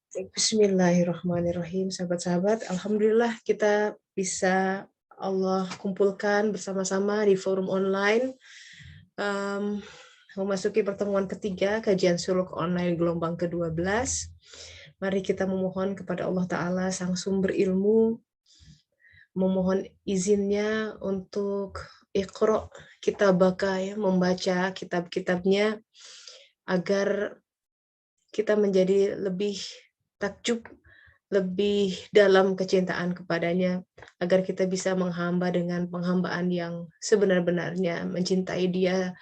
Bismillahirrahmanirrahim, sahabat-sahabat. Alhamdulillah kita bisa Allah kumpulkan bersama-sama di forum online, memasuki pertemuan ketiga kajian suluk online gelombang ke-12. Mari kita memohon kepada Allah Ta'ala, Sang Sumber Ilmu, memohon izinnya untuk Iqra, kita membaca kitab-kitabnya, agar kita menjadi lebih takjub, lebih dalam kecintaan kepadanya, agar kita bisa menghamba dengan penghambaan yang sebenar-benarnya, mencintai Dia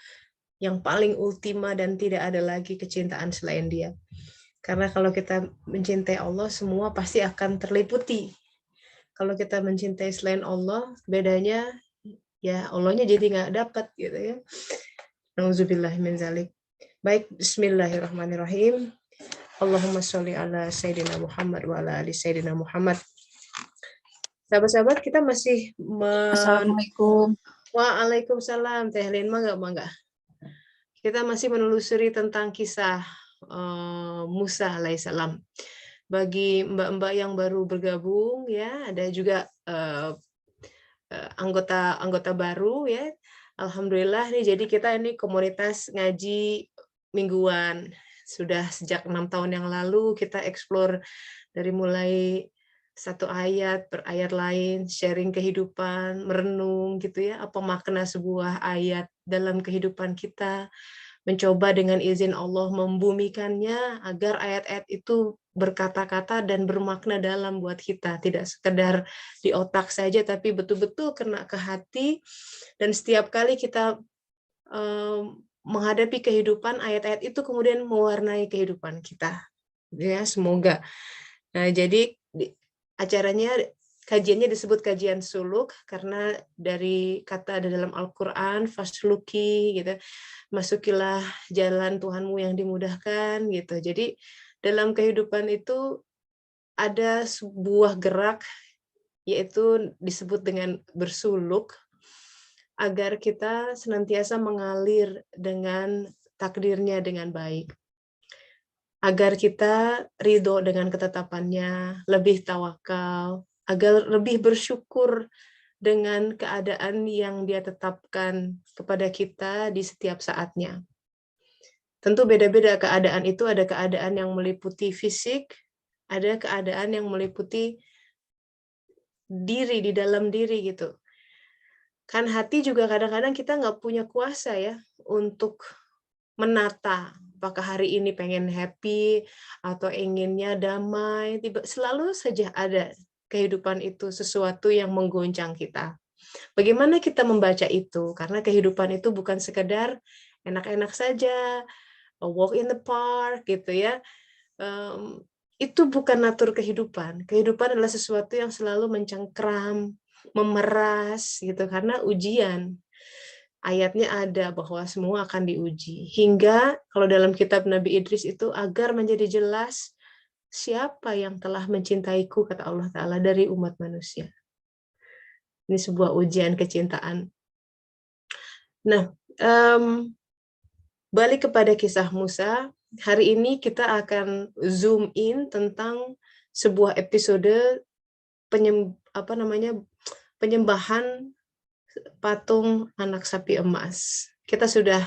yang paling ultima dan tidak ada lagi kecintaan selain Dia. Karena kalau kita mencintai Allah, semua pasti akan terliputi. Kalau kita mencintai selain Allah, bedanya ya Allahnya jadi nggak dapat gitu ya. Nauzubillah min zalik. Baik, bismillahirrahmanirrahim. Allahumma sholli ala Sayyidina Muhammad wa ala ali Sayyidina Muhammad. Sahabat-sahabat, kita masih Assalamualaikum. Waalaikumsalam. Teh Lin, mangga. Kita masih menelusuri tentang kisah Musa alaihissalam. Bagi mbak-mbak yang baru bergabung, ya, ada juga anggota baru, ya. Alhamdulillah nih, jadi kita ini komunitas ngaji mingguan. Sudah sejak 6 tahun yang lalu kita explore dari mulai satu ayat per ayat lain, sharing kehidupan, merenung gitu ya, apa makna sebuah ayat dalam kehidupan kita, mencoba dengan izin Allah membumikannya agar ayat-ayat itu berkata-kata dan bermakna dalam buat kita, tidak sekedar di otak saja tapi betul-betul kena ke hati, dan setiap kali kita menghadapi kehidupan, ayat-ayat itu kemudian mewarnai kehidupan kita. Ya, semoga. Nah, jadi acaranya, kajiannya disebut kajian suluk karena dari kata ada dalam Al-Qur'an, fasluki gitu. Masukilah jalan Tuhanmu yang dimudahkan gitu. Jadi dalam kehidupan itu ada sebuah gerak, yaitu disebut dengan bersuluk, agar kita senantiasa mengalir dengan takdirnya dengan baik. Agar kita ridho dengan ketetapannya, lebih tawakal, agar lebih bersyukur dengan keadaan yang Dia tetapkan kepada kita di setiap saatnya. Tentu beda-beda keadaan itu, ada keadaan yang meliputi fisik, ada keadaan yang meliputi diri, di dalam diri gitu. Kan hati juga kadang-kadang kita nggak punya kuasa ya untuk menata, apakah hari ini pengen happy atau inginnya damai, selalu saja ada kehidupan itu sesuatu yang menggoncang kita. Bagaimana kita membaca itu? Karena kehidupan itu bukan sekedar enak-enak saja, a walk in the park gitu ya. Itu bukan natur kehidupan. Kehidupan adalah sesuatu yang selalu mencengkram, memeras gitu, karena ujian. Ayatnya ada bahwa semua akan diuji. Hingga kalau dalam kitab Nabi Idris itu, agar menjadi jelas siapa yang telah mencintaiku, kata Allah Ta'ala, dari umat manusia. Ini sebuah ujian kecintaan. Nah, balik kepada kisah Musa, hari ini kita akan zoom in tentang sebuah episode penyembahan patung anak sapi emas. Kita sudah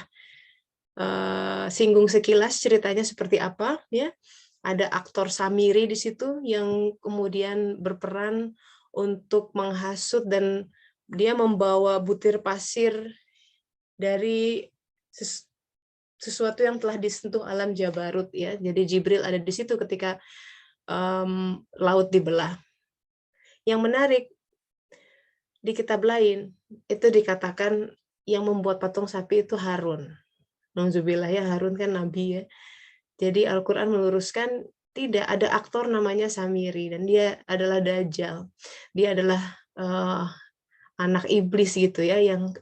singgung sekilas ceritanya seperti apa, ya. Ada aktor Samiri di situ yang kemudian berperan untuk menghasut, dan dia membawa butir pasir dari sesuatu yang telah disentuh alam Jabarut, ya. Jadi Jibril ada di situ ketika laut dibelah. Yang menarik, di kitab lain itu dikatakan yang membuat patung sapi itu Harun. Nauzubillah, ya, Harun kan nabi ya. Jadi Al-Qur'an meluruskan tidak ada aktor namanya Samiri, dan dia adalah Dajjal. Dia adalah anak iblis gitu ya, yang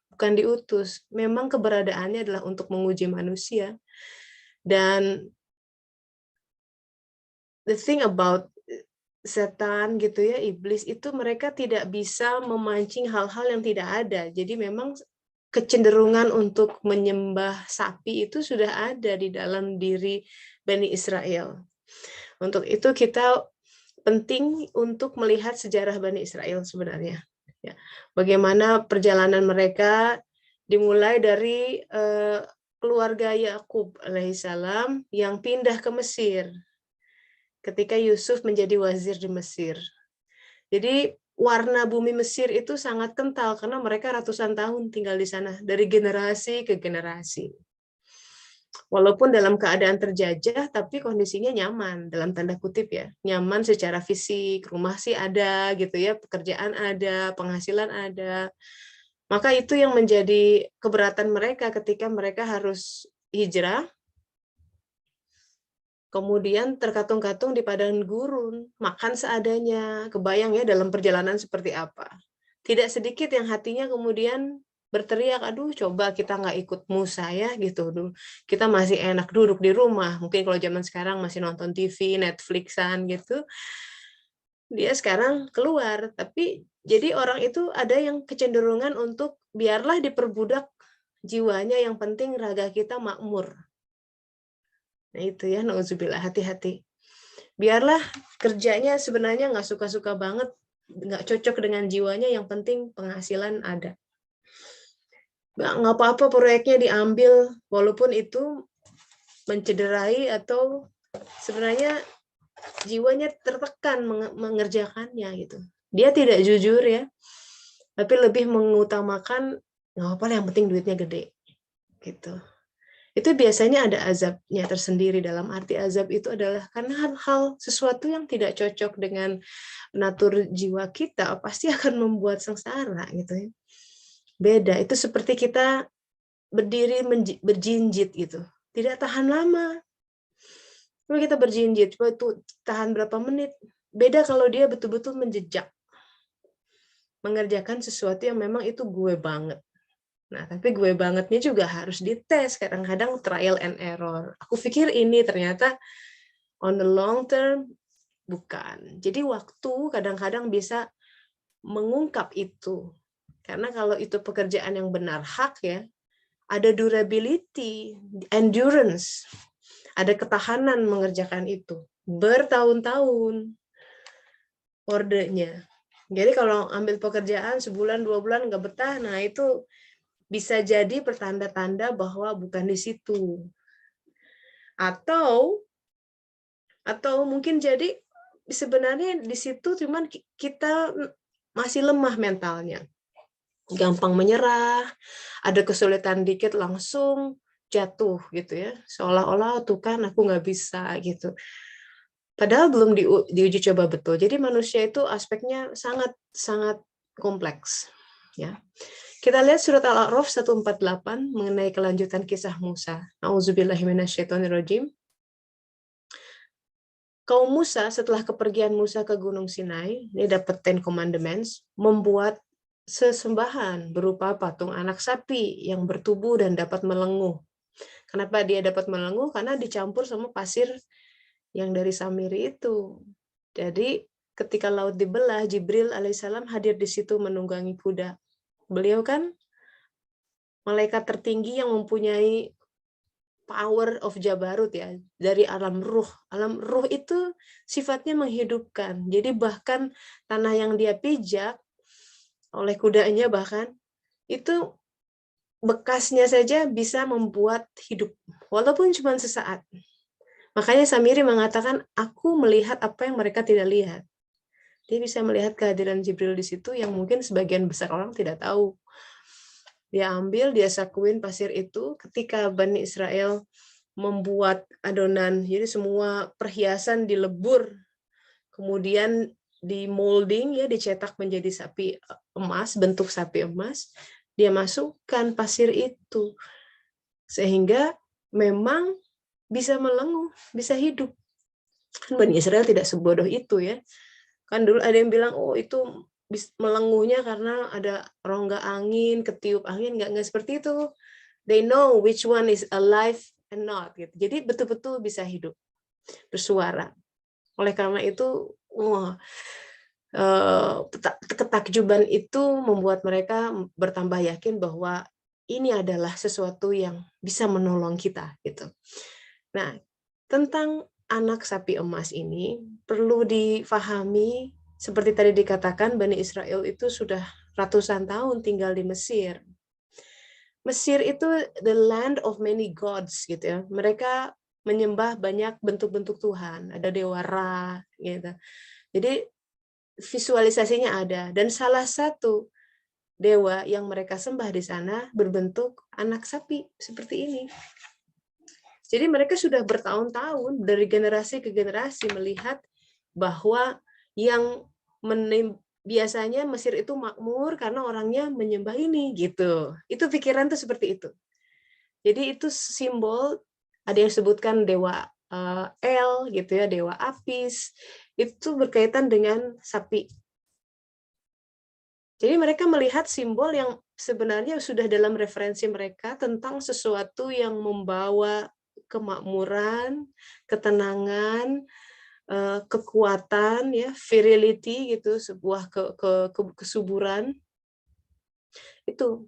bukan diutus, memang keberadaannya adalah untuk menguji manusia. Dan the thing about setan gitu ya, iblis itu, mereka tidak bisa memancing hal-hal yang tidak ada. Jadi memang kecenderungan untuk menyembah sapi itu sudah ada di dalam diri Bani Israel. Untuk itu kita penting untuk melihat sejarah Bani Israel sebenarnya. Ya. Bagaimana perjalanan mereka dimulai dari keluarga Yakub alaihissalam yang pindah ke Mesir ketika Yusuf menjadi wazir di Mesir. Jadi warna bumi Mesir itu sangat kental karena mereka ratusan tahun tinggal di sana dari generasi ke generasi. Walaupun dalam keadaan terjajah, tapi kondisinya nyaman, dalam tanda kutip ya. Nyaman secara fisik, rumah sih ada gitu ya, pekerjaan ada, penghasilan ada. Maka itu yang menjadi keberatan mereka ketika mereka harus hijrah, kemudian terkatung-katung di padang gurun, makan seadanya, kebayang ya dalam perjalanan seperti apa. Tidak sedikit yang hatinya kemudian berteriak, aduh coba kita nggak ikut Musa ya gitu. Kita masih enak duduk di rumah, mungkin kalau zaman sekarang masih nonton TV, Netflixan gitu. Dia sekarang keluar, tapi jadi orang itu ada yang kecenderungan untuk biarlah diperbudak jiwanya, yang penting raga kita makmur. Nah itu ya, nauzubillah, hati-hati. Biarlah kerjanya sebenarnya nggak suka-suka banget, nggak cocok dengan jiwanya, yang penting penghasilan ada. Nggak apa-apa proyeknya diambil, walaupun itu mencederai atau sebenarnya jiwanya tertekan mengerjakannya gitu. Dia tidak jujur ya, tapi lebih mengutamakan nggak apa-apa, yang penting duitnya gede gitu. Itu biasanya ada azabnya tersendiri. Dalam arti azab itu adalah karena hal-hal sesuatu yang tidak cocok dengan natur jiwa kita pasti akan membuat sengsara gitu ya. Beda, itu seperti kita berdiri berjinjit gitu. Tidak tahan lama. Kalau kita berjinjit, coba itu tahan berapa menit. Beda kalau dia betul-betul menjejak. Mengerjakan sesuatu yang memang itu gue banget. Nah, tapi gue bangetnya juga harus dites. Kadang-kadang trial and error. Aku pikir ini ternyata on the long term bukan. Jadi waktu kadang-kadang bisa mengungkap itu. Karena kalau itu pekerjaan yang benar hak ya, ada durability, endurance, ada ketahanan mengerjakan itu. Bertahun-tahun ordenya. Jadi kalau ambil pekerjaan sebulan, 2 bulan nggak betah, nah itu bisa jadi pertanda-tanda bahwa bukan di situ. Atau mungkin jadi sebenarnya di situ cuman kita masih lemah mentalnya. Gampang menyerah, ada kesulitan dikit langsung jatuh gitu ya. Seolah-olah tuh kan aku nggak bisa gitu. Padahal belum diuji coba betul. Jadi manusia itu aspeknya sangat sangat kompleks ya. Kita lihat surat Al-A'raf 148 mengenai kelanjutan kisah Musa. Auzubillahi minasyaitonirrajim. Kaum Musa setelah kepergian Musa ke Gunung Sinai, ini dapat Ten Commandments, membuat sesembahan berupa patung anak sapi yang bertubuh dan dapat melenguh. Kenapa dia dapat melenguh? Karena dicampur sama pasir yang dari Samiri itu. Jadi ketika laut dibelah, Jibril alaihissalam hadir di situ menunggangi kuda. Beliau kan malaikat tertinggi yang mempunyai power of Jabarut ya, dari alam ruh. Alam ruh itu sifatnya menghidupkan. Jadi bahkan tanah yang dia pijak oleh kudanya bahkan itu bekasnya saja bisa membuat hidup, walaupun cuma sesaat. Makanya Samiri mengatakan, aku melihat apa yang mereka tidak lihat. Dia bisa melihat kehadiran Jibril di situ yang mungkin sebagian besar orang tidak tahu. Dia ambil, dia sakuin pasir itu ketika Bani Israel membuat adonan, jadi semua perhiasan dilebur, kemudian di molding ya, dicetak menjadi sapi emas, bentuk sapi emas, dia masukkan pasir itu sehingga memang bisa melenguh, bisa hidup. Bani Israel tidak sebodoh itu ya. Kan dulu ada yang bilang, oh itu melenguhnya karena ada rongga angin, ketiup angin, nggak seperti itu. They know which one is alive and not. Gitu. Jadi betul-betul bisa hidup, bersuara. Oleh karena itu, ketakjuban itu membuat mereka bertambah yakin bahwa ini adalah sesuatu yang bisa menolong kita. Gitu. Nah, tentang anak sapi emas ini perlu difahami, seperti tadi dikatakan, Bani Israel itu sudah ratusan tahun tinggal di Mesir. Mesir itu the land of many gods gitu ya. Mereka menyembah banyak bentuk-bentuk Tuhan, ada dewa Ra gitu. Jadi visualisasinya ada, dan salah satu dewa yang mereka sembah di sana berbentuk anak sapi seperti ini. Jadi mereka sudah bertahun-tahun dari generasi ke generasi melihat bahwa yang biasanya Mesir itu makmur karena orangnya menyembah ini gitu. Itu pikiran tuh seperti itu. Jadi itu simbol, ada yang sebutkan dewa El gitu ya, dewa Apis, itu berkaitan dengan sapi. Jadi mereka melihat simbol yang sebenarnya sudah dalam referensi mereka tentang sesuatu yang membawa kemakmuran, ketenangan, kekuatan, ya, virility gitu, sebuah kesuburan. Itu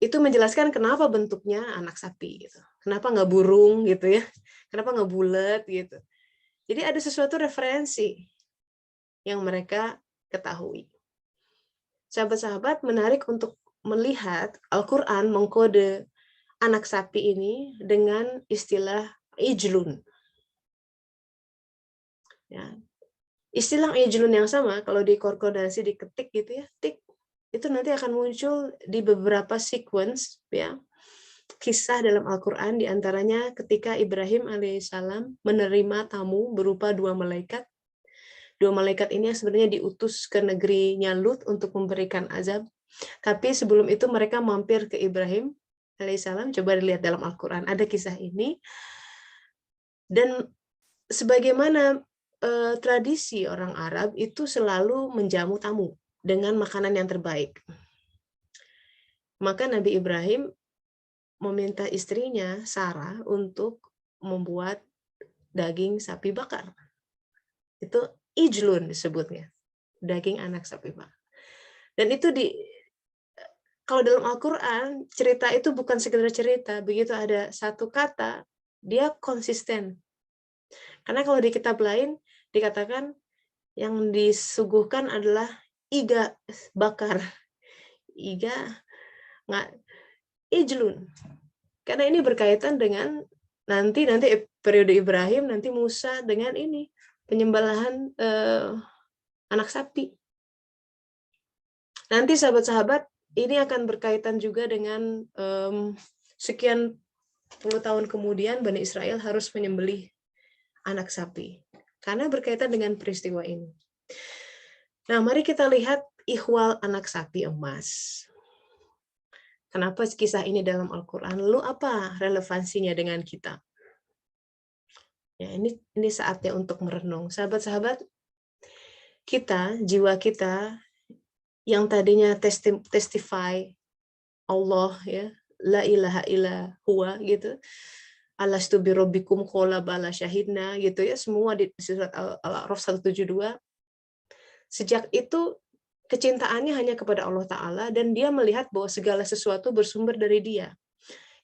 menjelaskan kenapa bentuknya anak sapi gitu. Kenapa nggak burung gitu ya? Kenapa nggak bulat gitu? Jadi ada sesuatu referensi yang mereka ketahui. Sahabat-sahabat, menarik untuk melihat Al-Quran mengkode anak sapi ini dengan istilah ijlun. Ya. Istilah ijlun yang sama, kalau di konkordasi diketik gitu ya, tik, itu nanti akan muncul di beberapa sequence, ya, kisah dalam Al-Quran, diantaranya ketika Ibrahim alaihissalam menerima tamu berupa dua malaikat. Dua malaikat ini yang sebenarnya diutus ke negerinya Lut untuk memberikan azab. Tapi sebelum itu mereka mampir ke Ibrahim alaihissalam. Coba dilihat dalam Al-Quran, ada kisah ini. Dan sebagaimana tradisi orang Arab itu selalu menjamu tamu dengan makanan yang terbaik. Maka Nabi Ibrahim meminta istrinya Sarah untuk membuat daging sapi bakar. Itu ijlun disebutnya, daging anak sapi bakar. Dan itu kalau dalam Al-Quran, cerita itu bukan sekedar cerita, begitu ada satu kata, dia konsisten. Karena kalau di kitab lain dikatakan yang disuguhkan adalah iga bakar, iga nggak ijlun. Karena ini berkaitan dengan nanti periode Ibrahim, nanti Musa dengan ini penyembelihan anak sapi. Nanti sahabat-sahabat, ini akan berkaitan juga dengan sekian puluh tahun kemudian Bani Israel harus menyembelih anak sapi. Karena berkaitan dengan peristiwa ini. Nah, mari kita lihat ihwal anak sapi emas. Kenapa kisah ini dalam Al-Quran? Lalu apa relevansinya dengan kita? Ya, ini saatnya untuk merenung. Sahabat-sahabat, jiwa kita yang tadinya testify Allah, ya, la ilaha illa huwa gitu. Alastu birabbikum qala bala syahidna gitu ya, semua di surat Al-A'raf 172. Sejak itu kecintaannya hanya kepada Allah Ta'ala, dan dia melihat bahwa segala sesuatu bersumber dari dia.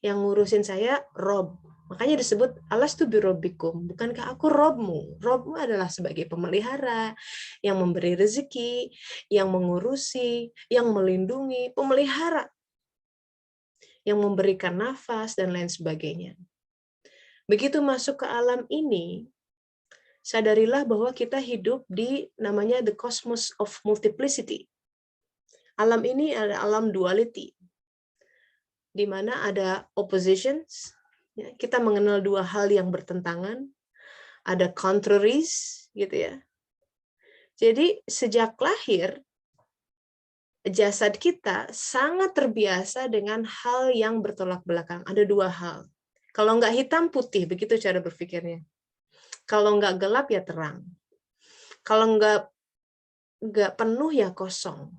Yang ngurusin saya Rob. Makanya disebut alastu birabbikum, bukankah aku Robmu? Robmu adalah sebagai pemelihara, yang memberi rezeki, yang mengurusi, yang melindungi, pemelihara, yang memberikan nafas, dan lain sebagainya. Begitu masuk ke alam ini, sadarilah bahwa kita hidup di namanya the cosmos of multiplicity. Alam ini adalah alam duality, di mana ada oppositions, ya, kita mengenal dua hal yang bertentangan, ada contraries, gitu ya. Jadi sejak lahir, jasad kita sangat terbiasa dengan hal yang bertolak belakang. Ada dua hal. Kalau nggak hitam, putih, begitu cara berpikirnya. Kalau nggak gelap, ya terang. Kalau nggak penuh, ya kosong.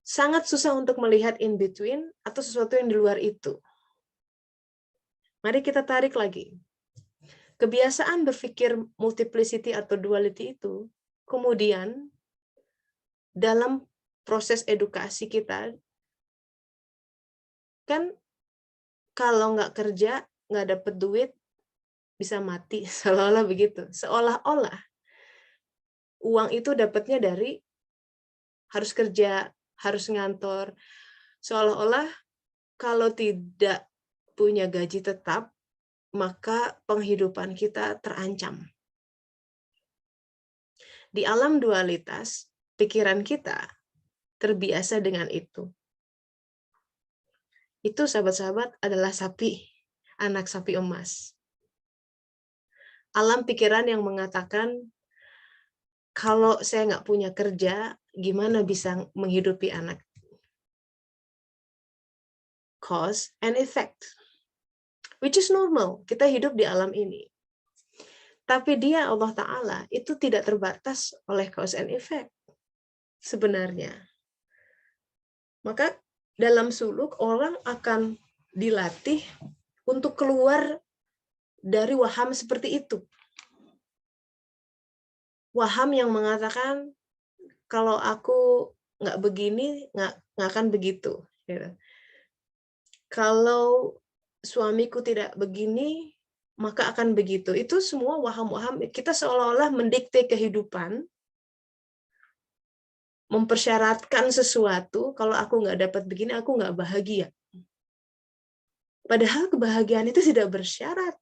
Sangat susah untuk melihat in between atau sesuatu yang di luar itu. Mari kita tarik lagi. Kebiasaan berpikir multiplicity atau duality itu, kemudian dalam proses edukasi kita, kan kalau nggak kerja, nggak dapet duit, bisa mati, seolah-olah begitu. Seolah-olah uang itu dapatnya dari harus kerja, harus ngantor. Seolah-olah kalau tidak punya gaji tetap, maka penghidupan kita terancam. Di alam dualitas, pikiran kita terbiasa dengan itu. Itu sahabat-sahabat adalah sapi, anak sapi emas. Alam pikiran yang mengatakan, kalau saya nggak punya kerja, gimana bisa menghidupi anak? Cause and effect. Which is normal, kita hidup di alam ini. Tapi dia, Allah Ta'ala, itu tidak terbatas oleh cause and effect. Sebenarnya. Maka dalam suluk, orang akan dilatih untuk keluar dari waham seperti itu. Waham yang mengatakan, kalau aku nggak begini, nggak akan begitu. Kalau suamiku tidak begini, maka akan begitu. Itu semua waham-waham. Kita seolah-olah mendikte kehidupan, mempersyaratkan sesuatu, kalau aku nggak dapat begini, aku nggak bahagia. Padahal kebahagiaan itu tidak bersyarat.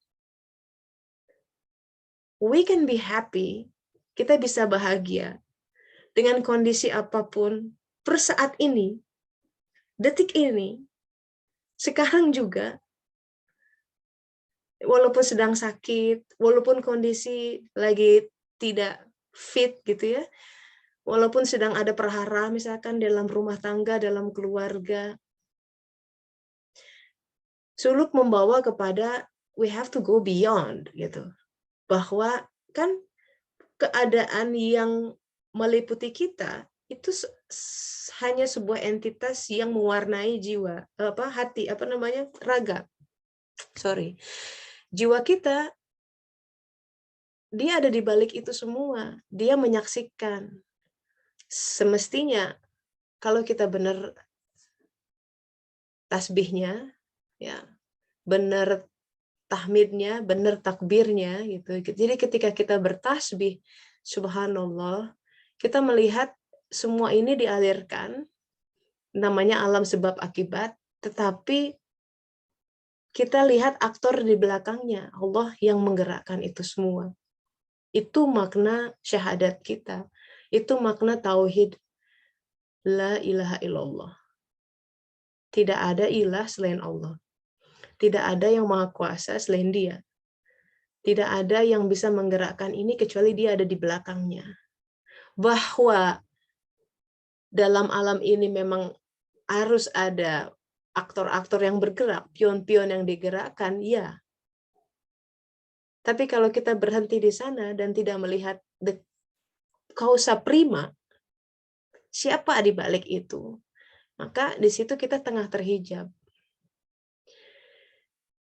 We can be happy, kita bisa bahagia dengan kondisi apapun per saat ini, detik ini, sekarang juga, walaupun sedang sakit, walaupun kondisi lagi tidak fit gitu ya, walaupun sedang ada perhara misalkan dalam rumah tangga, dalam keluarga. Suluk membawa kepada we have to go beyond gitu. Bahwa kan keadaan yang meliputi kita itu hanya sebuah entitas yang mewarnai jiwa, hati, raga. Jiwa kita, dia ada di balik itu semua. Dia menyaksikan. Semestinya kalau kita benar tasbihnya, ya, benar tahmidnya, benar takbirnya gitu. Jadi ketika kita bertasbih, subhanallah, kita melihat semua ini dialirkan, namanya alam sebab akibat, tetapi kita lihat aktor di belakangnya, Allah yang menggerakkan itu semua. Itu makna syahadat kita. Itu makna tauhid. La ilaha illallah. Tidak ada ilah selain Allah. Tidak ada yang maha kuasa selain Dia. Tidak ada yang bisa menggerakkan ini kecuali Dia ada di belakangnya. Bahwa dalam alam ini memang harus ada aktor-aktor yang bergerak, pion-pion yang digerakkan, ya. Tapi kalau kita berhenti di sana dan tidak melihat causa prima, siapa di balik itu, maka di situ kita tengah terhijab.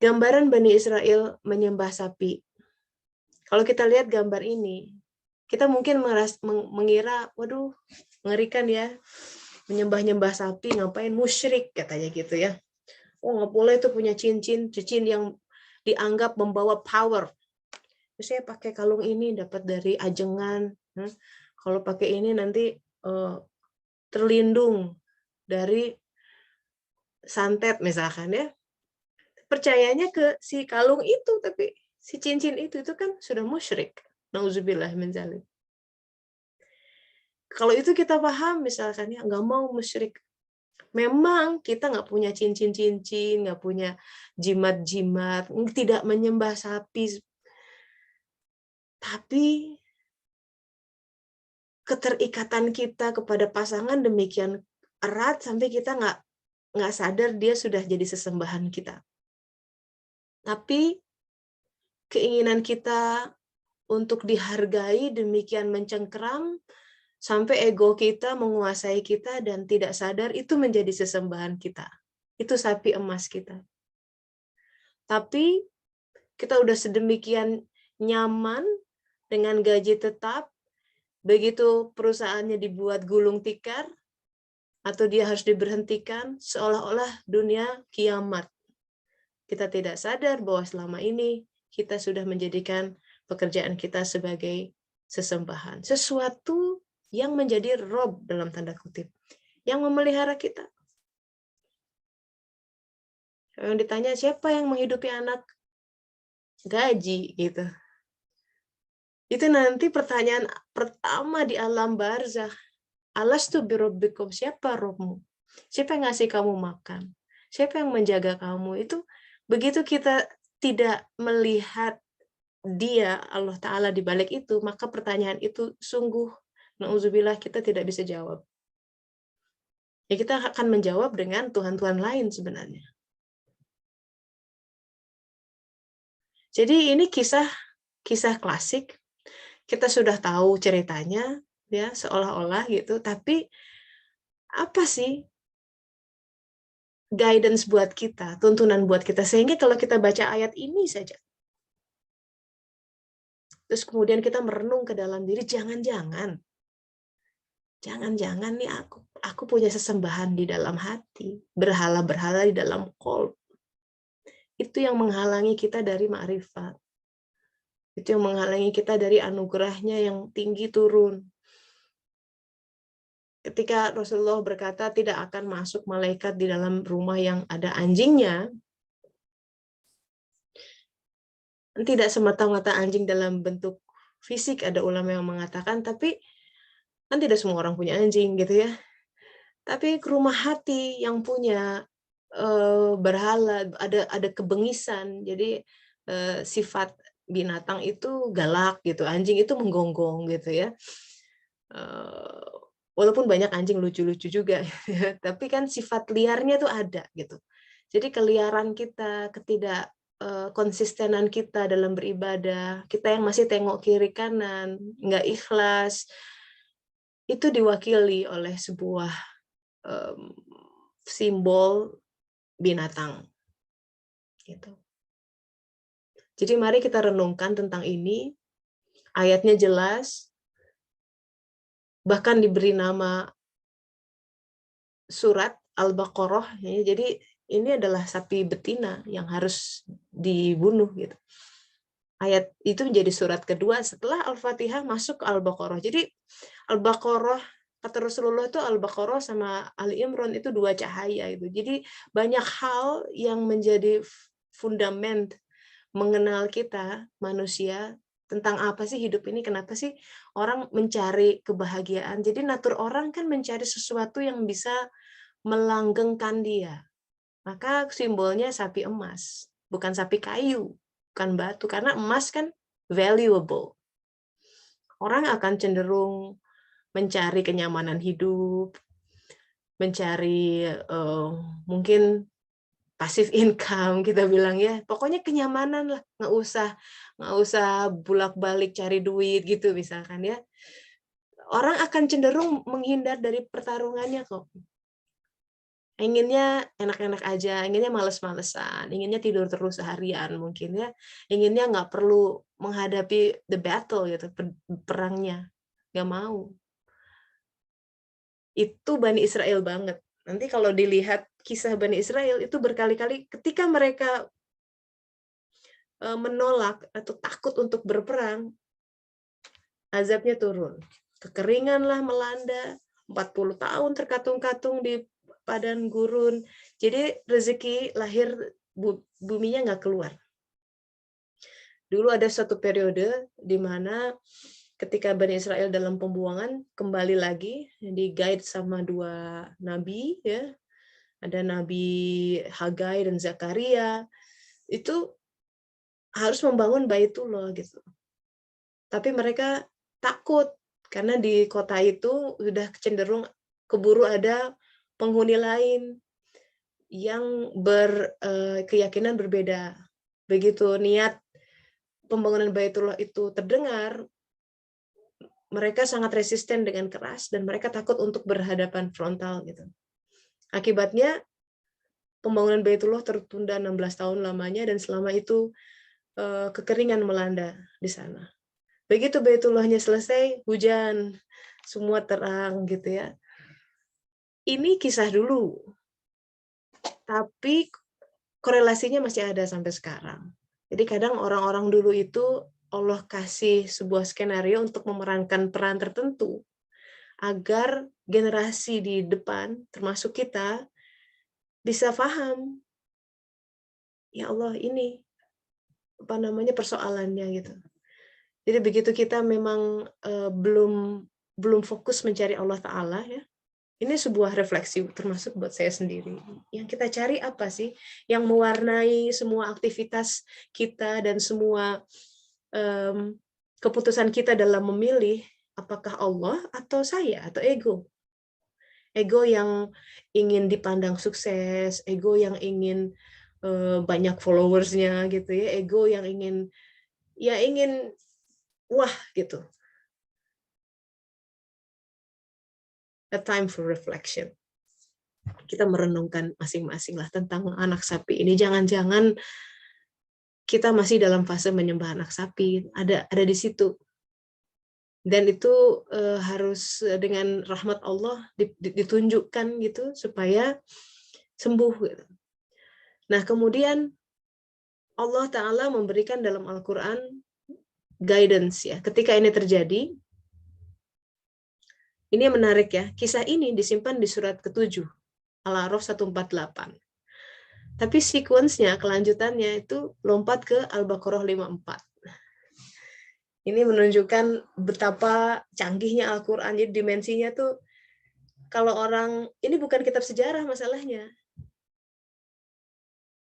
Gambaran Bani Israel menyembah sapi. Kalau kita lihat gambar ini, kita mungkin mengira, waduh, mengerikan ya, menyembah-nyembah sapi, ngapain, musyrik katanya gitu ya. Oh, nggak boleh tuh punya cincin yang dianggap membawa power. Saya pakai kalung ini dapat dari ajengan. Kalau pakai ini nanti terlindung dari santet misalkan ya. Percayanya ke si kalung itu, tapi si cincin itu kan sudah musyrik. Nauzubillah min dzalik. Kalau itu kita paham misalkan ya, nggak mau musyrik. Memang kita nggak punya cincin-cincin, nggak punya jimat-jimat, tidak menyembah sapi. Tapi keterikatan kita kepada pasangan demikian erat sampai kita nggak sadar dia sudah jadi sesembahan kita. Tapi keinginan kita untuk dihargai demikian mencengkeram sampai ego kita menguasai kita dan tidak sadar itu menjadi sesembahan kita. Itu sapi emas kita. Tapi kita udah sedemikian nyaman dengan gaji tetap, begitu perusahaannya dibuat gulung tikar atau dia harus diberhentikan, seolah-olah dunia kiamat. Kita tidak sadar bahwa selama ini kita sudah menjadikan pekerjaan kita sebagai sesembahan. Sesuatu yang menjadi rob dalam tanda kutip. Yang memelihara kita. Yang ditanya siapa yang menghidupi anak? Gaji gitu. Itu nanti pertanyaan pertama di alam barzakh. Alastu birabbikum, siapa Robmu? Siapa yang ngasih kamu makan? Siapa yang menjaga kamu? Itu begitu kita tidak melihat dia, Allah Ta'ala di balik itu, maka pertanyaan itu sungguh, na'udzubillah, kita tidak bisa jawab. Ya kita akan menjawab dengan Tuhan-Tuhan lain sebenarnya. Jadi ini kisah klasik. Kita sudah tahu ceritanya, ya seolah-olah gitu, tapi apa sih guidance buat kita, tuntunan buat kita, sehingga kalau kita baca ayat ini saja, terus kemudian kita merenung ke dalam diri, jangan-jangan nih aku punya sesembahan di dalam hati, berhala-berhala di dalam qalb. Itu yang menghalangi kita dari ma'rifat. Itu yang menghalangi kita dari anugerahnya yang tinggi turun. Ketika Rasulullah berkata tidak akan masuk malaikat di dalam rumah yang ada anjingnya, tidak semata-mata anjing dalam bentuk fisik, ada ulama yang mengatakan, tapi kan tidak semua orang punya anjing gitu ya. Tapi ke rumah hati yang punya berhala, ada kebengisan. Jadi sifat binatang itu galak gitu, anjing itu menggonggong gitu ya. Walaupun banyak anjing lucu-lucu juga, tapi kan sifat liarnya tuh ada gitu. Jadi keliaran kita, konsistenan kita dalam beribadah, kita yang masih tengok kiri kanan, nggak ikhlas, itu diwakili oleh sebuah simbol binatang. Gitu. Jadi mari kita renungkan tentang ini. Ayatnya jelas, bahkan diberi nama surat Al-Baqarah. Jadi ini adalah sapi betina yang harus dibunuh gitu. Ayat itu menjadi surat kedua setelah Al-Fatihah masuk ke Al-Baqarah. Jadi Al-Baqarah, kata Rasulullah itu Al-Baqarah sama Ali Imran itu dua cahaya itu. Jadi banyak hal yang menjadi fundament mengenal kita manusia tentang apa sih hidup ini, kenapa sih orang mencari kebahagiaan. Jadi natur orang kan mencari sesuatu yang bisa melanggengkan dia. Maka simbolnya sapi emas, bukan sapi kayu, bukan batu, karena emas kan valuable. Orang akan cenderung mencari kenyamanan hidup, mencari mungkin passive income kita bilang ya, pokoknya kenyamanan lah, nggak usah bolak-balik cari duit gitu misalkan ya. Orang akan cenderung menghindar dari pertarungannya kok. Inginnya enak-enak aja, inginnya males-malesan, inginnya tidur terus seharian mungkin ya, inginnya nggak perlu menghadapi the battle gitu, perangnya, nggak mau. Itu Bani Israel banget. Nanti kalau dilihat kisah Bani Israel itu berkali-kali ketika mereka menolak atau takut untuk berperang, azabnya turun. Kekeringanlah melanda, 40 tahun terkatung-katung di padang gurun. Jadi rezeki lahir buminya nggak keluar. Dulu ada suatu periode di mana ketika Bani Israel dalam pembuangan kembali lagi di guide sama dua nabi ya. Ada Nabi Hagai dan Zakaria, itu harus membangun Baitullah gitu. Tapi mereka takut karena di kota itu sudah cenderung keburu ada penghuni lain yang berkeyakinan berbeda. Begitu niat pembangunan Baitullah itu terdengar, mereka sangat resisten dengan keras dan mereka takut untuk berhadapan frontal gitu. Akibatnya pembangunan Baitullah tertunda 16 tahun lamanya dan selama itu kekeringan melanda di sana. Begitu Baitullahnya selesai, hujan, semua terang gitu ya. Ini kisah dulu. Tapi korelasinya masih ada sampai sekarang. Jadi kadang orang-orang dulu itu Allah kasih sebuah skenario untuk memerankan peran tertentu agar generasi di depan, termasuk kita, bisa paham. Ya Allah, ini persoalannya gitu. Jadi begitu kita memang belum fokus mencari Allah Ta'ala ya. Ini sebuah refleksi termasuk buat saya sendiri. Yang kita cari apa sih? Yang mewarnai semua aktivitas kita dan semua keputusan kita dalam memilih apakah Allah atau saya atau ego. Ego yang ingin dipandang sukses, ego yang ingin banyak followersnya gitu ya, ego yang ingin wah gitu. A time for reflection. Kita merenungkan masing-masing lah tentang anak sapi ini. Jangan-jangan kita masih dalam fase menyembah anak sapi. Ada di situ. Dan itu harus dengan rahmat Allah ditunjukkan gitu supaya sembuh gitu. Nah, kemudian Allah Ta'ala memberikan dalam Al-Quran guidance ya. Ketika ini terjadi, ini menarik ya. Kisah ini disimpan di surat ke-7, Al-A'raf 148. Tapi sequence-nya, kelanjutannya itu lompat ke Al-Baqarah 54. Ini menunjukkan betapa canggihnya Al-Quran. Jadi dimensinya tuh, kalau orang, ini bukan kitab sejarah masalahnya.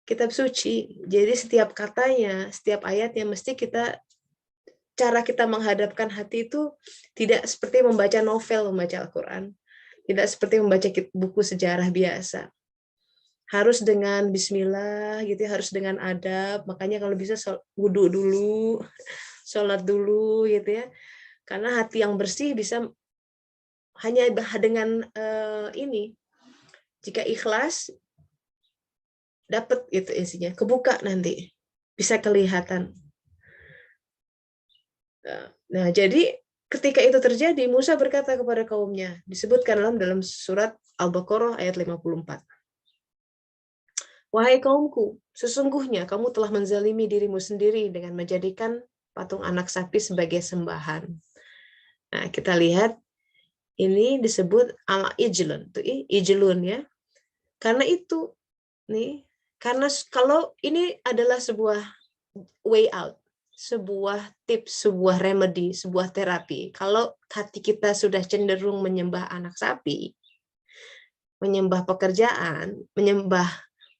Kitab suci. Jadi setiap katanya, setiap ayatnya, mesti cara kita menghadapkan hati itu tidak seperti membaca novel, membaca Al-Quran. Tidak seperti membaca buku sejarah biasa. Harus dengan bismillah gitu ya, harus dengan adab. Makanya kalau bisa wudu dulu, sholat dulu gitu ya. Karena hati yang bersih bisa hanya dengan ini. Jika ikhlas dapat gitu isinya, kebuka nanti. Bisa kelihatan. Nah, jadi ketika itu terjadi, Musa berkata kepada kaumnya, disebutkan dalam surat Al-Baqarah ayat 54. Wahai kaumku, sesungguhnya kamu telah menzalimi dirimu sendiri dengan menjadikan patung anak sapi sebagai sembahan. Nah, kita lihat ini disebut al-ijlun, ijlun ya. Karena itu nih, karena kalau ini adalah sebuah way out, sebuah tips, sebuah remedy, sebuah terapi. Kalau hati kita sudah cenderung menyembah anak sapi, menyembah pekerjaan, menyembah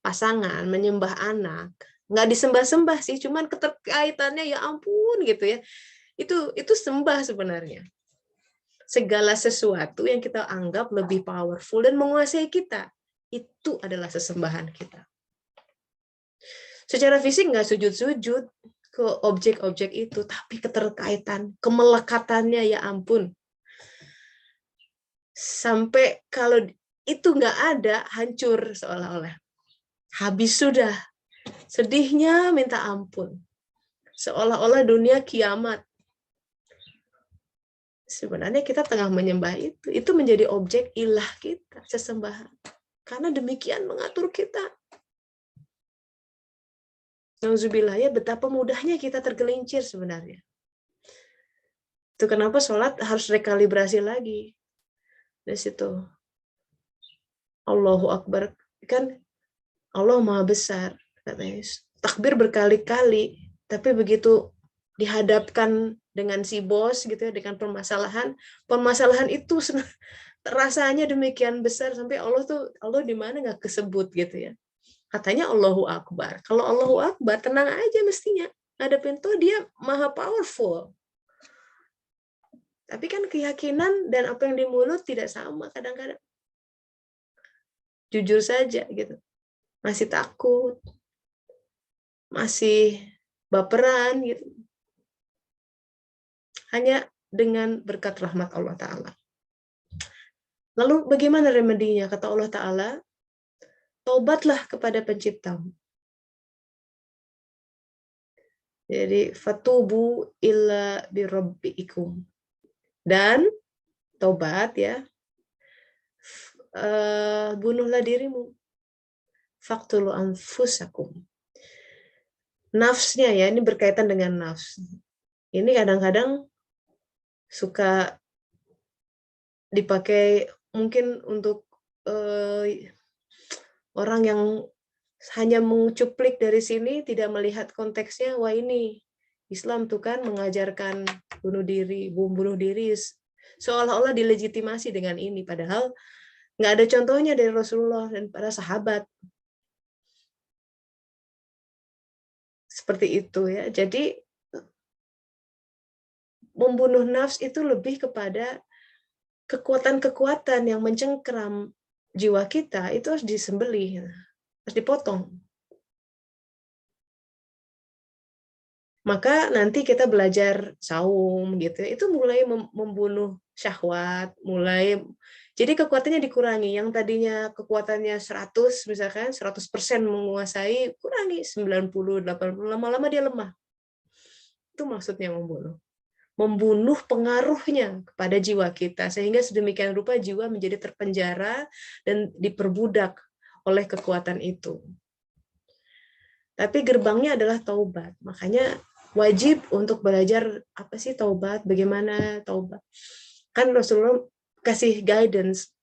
pasangan, menyembah anak, nggak disembah-sembah sih, cuman keterkaitannya ya ampun gitu ya. Itu sembah sebenarnya. Segala sesuatu yang kita anggap lebih powerful dan menguasai kita, itu adalah sesembahan kita. Secara fisik nggak sujud-sujud ke objek-objek itu, tapi keterkaitan, kemelekatannya ya ampun. Sampai kalau itu nggak ada, hancur seolah-olah. Habis sudah. Sedihnya minta ampun. Seolah-olah dunia kiamat. Sebenarnya kita tengah menyembah itu. Itu menjadi objek ilah kita, sesembahan. Karena demikian mengatur kita. Nauzubillah ya, betapa mudahnya kita tergelincir sebenarnya. Itu kenapa sholat harus rekalibrasi lagi. Dari situ. Allahu Akbar. Kan Allah Maha Besar. Katanya. Takbir berkali-kali. Tapi begitu dihadapkan dengan si bos gitu ya, dengan permasalahan itu rasanya demikian besar sampai Allah di mana nggak kesebut gitu ya. Katanya Allahu Akbar. Kalau Allahu Akbar tenang aja mestinya. Ngadepin tuh dia maha powerful. Tapi kan keyakinan dan apa yang di mulut tidak sama kadang-kadang. Jujur saja gitu. Masih takut. Masih baperan gitu. Hanya dengan berkat rahmat Allah Ta'ala. Lalu bagaimana remedinya? Kata Allah Ta'ala, taubatlah kepada penciptamu. Jadi, fatubu illa birabbiikum. Dan taubat ya, bunuhlah dirimu. Faqtulu anfusakum. nafsnya ya, ini berkaitan dengan nafs. Ini kadang-kadang suka dipakai mungkin untuk orang yang hanya mencuplik dari sini, tidak melihat konteksnya. Wah, ini Islam tuh kan mengajarkan bunuh diri, bom bunuh diri, seolah-olah dilegitimasi dengan ini, padahal nggak ada contohnya dari Rasulullah dan para sahabat seperti itu ya. Jadi membunuh nafs itu lebih kepada kekuatan-kekuatan yang mencengkeram jiwa kita, itu harus disembelih, harus dipotong. Maka nanti kita belajar saum gitu, itu mulai membunuh syahwat, mulai jadi kekuatannya dikurangi. Yang tadinya kekuatannya 100 misalkan 100% menguasai, kurangi 90, 80, lama-lama dia lemah. Itu maksudnya membunuh. Membunuh pengaruhnya kepada jiwa kita sehingga sedemikian rupa jiwa menjadi terpenjara dan diperbudak oleh kekuatan itu. Tapi gerbangnya adalah taubat. Makanya wajib untuk belajar apa sih taubat, bagaimana taubat. Kan Rasulullah kasih guidance,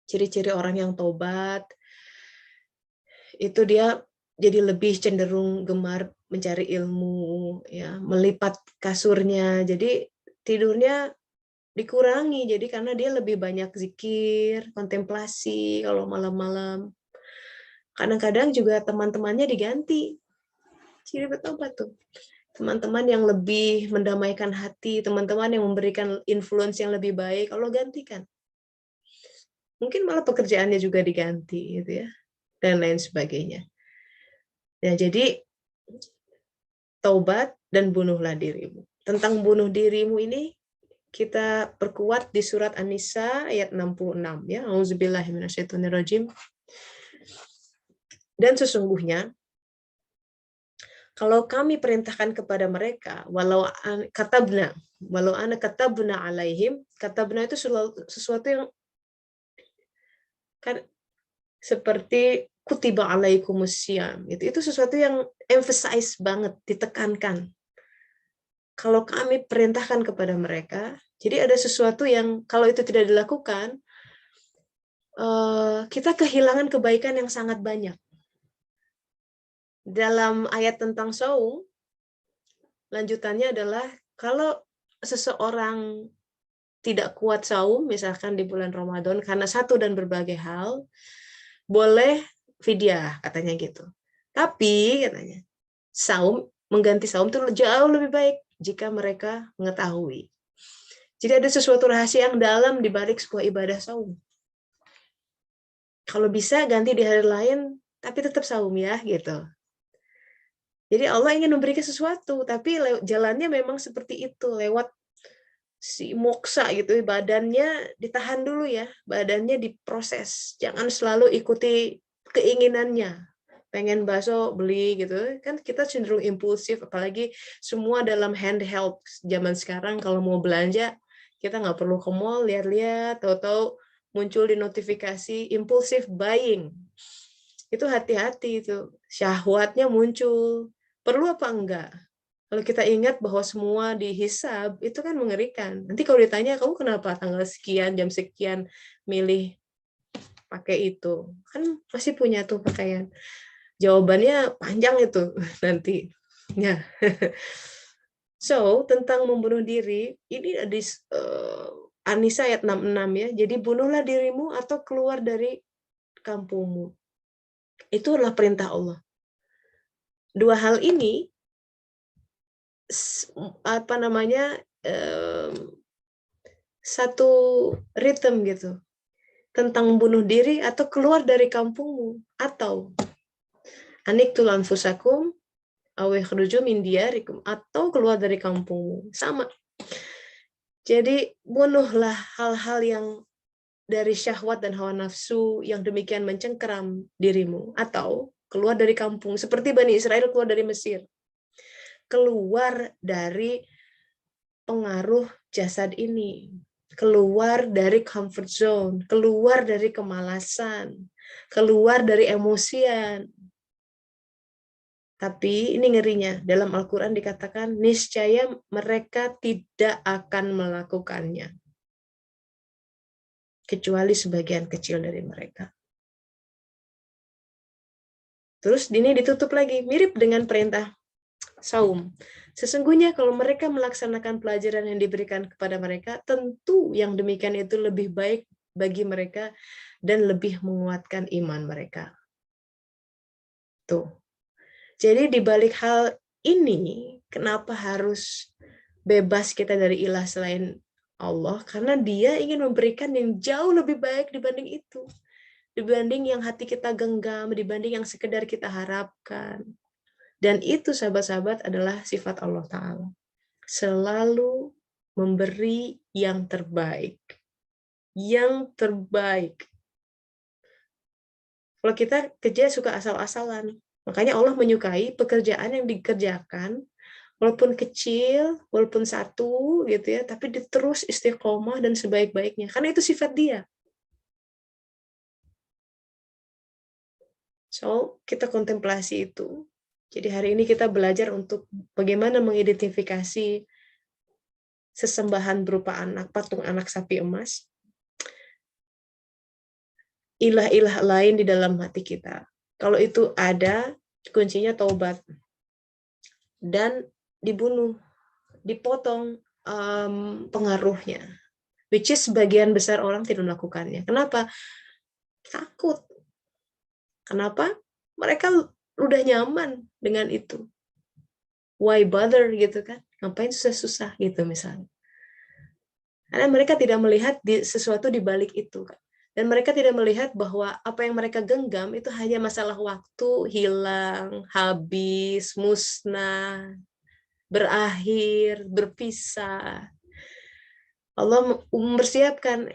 ciri-ciri orang yang taubat, itu dia jadi lebih cenderung gemar mencari ilmu, ya, melipat kasurnya, jadi tidurnya dikurangi, jadi karena dia lebih banyak zikir, kontemplasi kalau malam-malam. Kadang-kadang juga teman-temannya diganti. Ciri bertobat tuh. Teman-teman yang lebih mendamaikan hati, teman-teman yang memberikan influence yang lebih baik, kalau gantikan. Mungkin malah pekerjaannya juga diganti, gitu ya, dan lain sebagainya. Nah, jadi taubat dan bunuhlah dirimu. Tentang bunuh dirimu ini kita perkuat di surat An-Nisa ayat 66 ya. Auzubillahi minasyaitonirrajim. Dan sesungguhnya kalau kami perintahkan kepada mereka, walau ana katabna alaihim, katabna itu sesuatu yang kan seperti kutiba alaikumusiyam, itu sesuatu yang emphasize banget, ditekankan. Kalau kami perintahkan kepada mereka, jadi ada sesuatu yang kalau itu tidak dilakukan, kita kehilangan kebaikan yang sangat banyak. Dalam ayat tentang saum, lanjutannya adalah kalau seseorang tidak kuat saum, misalkan di bulan Ramadan, karena satu dan berbagai hal, boleh fidyah, katanya gitu. Tapi, katanya, mengganti saum itu jauh lebih baik jika mereka mengetahui. Jadi ada sesuatu rahasia yang dalam di balik sebuah ibadah saum. Kalau bisa ganti di hari lain, tapi tetap saum ya, gitu. Jadi Allah ingin memberikan sesuatu, tapi jalannya memang seperti itu, lewat si moksa gitu, badannya ditahan dulu ya, badannya diproses, jangan selalu ikuti keinginannya, pengen bakso beli gitu, kan kita cenderung impulsif, apalagi semua dalam handheld zaman sekarang, kalau mau belanja kita nggak perlu ke mall lihat-lihat, tahu-tahu muncul di notifikasi impulsive buying, itu hati-hati itu, syahwatnya muncul, perlu apa enggak? Kalau kita ingat bahwa semua dihisab, itu kan mengerikan. Nanti kalau ditanya, kamu kenapa tanggal sekian, jam sekian, milih pakai itu? Kan pasti punya tuh pakaian. Jawabannya panjang itu nanti. Ya. So, tentang membunuh diri, ini di An-Nisa ayat 66 ya. Jadi, bunuhlah dirimu atau keluar dari kampungmu. Itu adalah perintah Allah. Dua hal ini apa namanya satu ritme gitu tentang bunuh diri atau keluar dari kampungmu atau aniktul anfusakum aw ikhruju min diyarikum atau keluar dari kampungmu, sama. Jadi bunuhlah hal-hal yang dari syahwat dan hawa nafsu yang demikian mencengkeram dirimu atau keluar dari kampung seperti Bani Israel keluar dari Mesir, keluar dari pengaruh jasad ini, keluar dari comfort zone, keluar dari kemalasan, keluar dari emosian. Tapi ini ngerinya, dalam Al-Quran dikatakan, niscaya mereka tidak akan melakukannya. Kecuali sebagian kecil dari mereka. Terus ini ditutup lagi, mirip dengan perintah saum. Sesungguhnya kalau mereka melaksanakan pelajaran yang diberikan kepada mereka, tentu yang demikian itu lebih baik bagi mereka dan lebih menguatkan iman mereka. Tuh. Jadi di balik hal ini, kenapa harus bebas kita dari ilah selain Allah? Karena Dia ingin memberikan yang jauh lebih baik dibanding itu. Dibanding yang hati kita genggam, dibanding yang sekedar kita harapkan. Dan itu, sahabat-sahabat, adalah sifat Allah Ta'ala. Selalu memberi yang terbaik. Yang terbaik. Kalau kita kerja suka asal-asalan. Makanya Allah menyukai pekerjaan yang dikerjakan, walaupun kecil, walaupun satu, gitu ya, tapi terus istiqomah dan sebaik-baiknya. Karena itu sifat Dia. So, kita kontemplasi itu. Jadi hari ini kita belajar untuk bagaimana mengidentifikasi sesembahan berupa anak, patung anak sapi emas, ilah-ilah lain di dalam hati kita. Kalau itu ada, kuncinya taubat. Dan dibunuh, dipotong pengaruhnya. Which is sebagian besar orang tidak melakukannya. Kenapa? Takut. Kenapa? Mereka udah nyaman dengan itu. Why bother gitu kan? Ngapain susah-susah gitu misalnya. Karena mereka tidak melihat sesuatu di balik itu kan. Dan mereka tidak melihat bahwa apa yang mereka genggam itu hanya masalah waktu, hilang, habis, musnah, berakhir, berpisah. Allah mempersiapkan,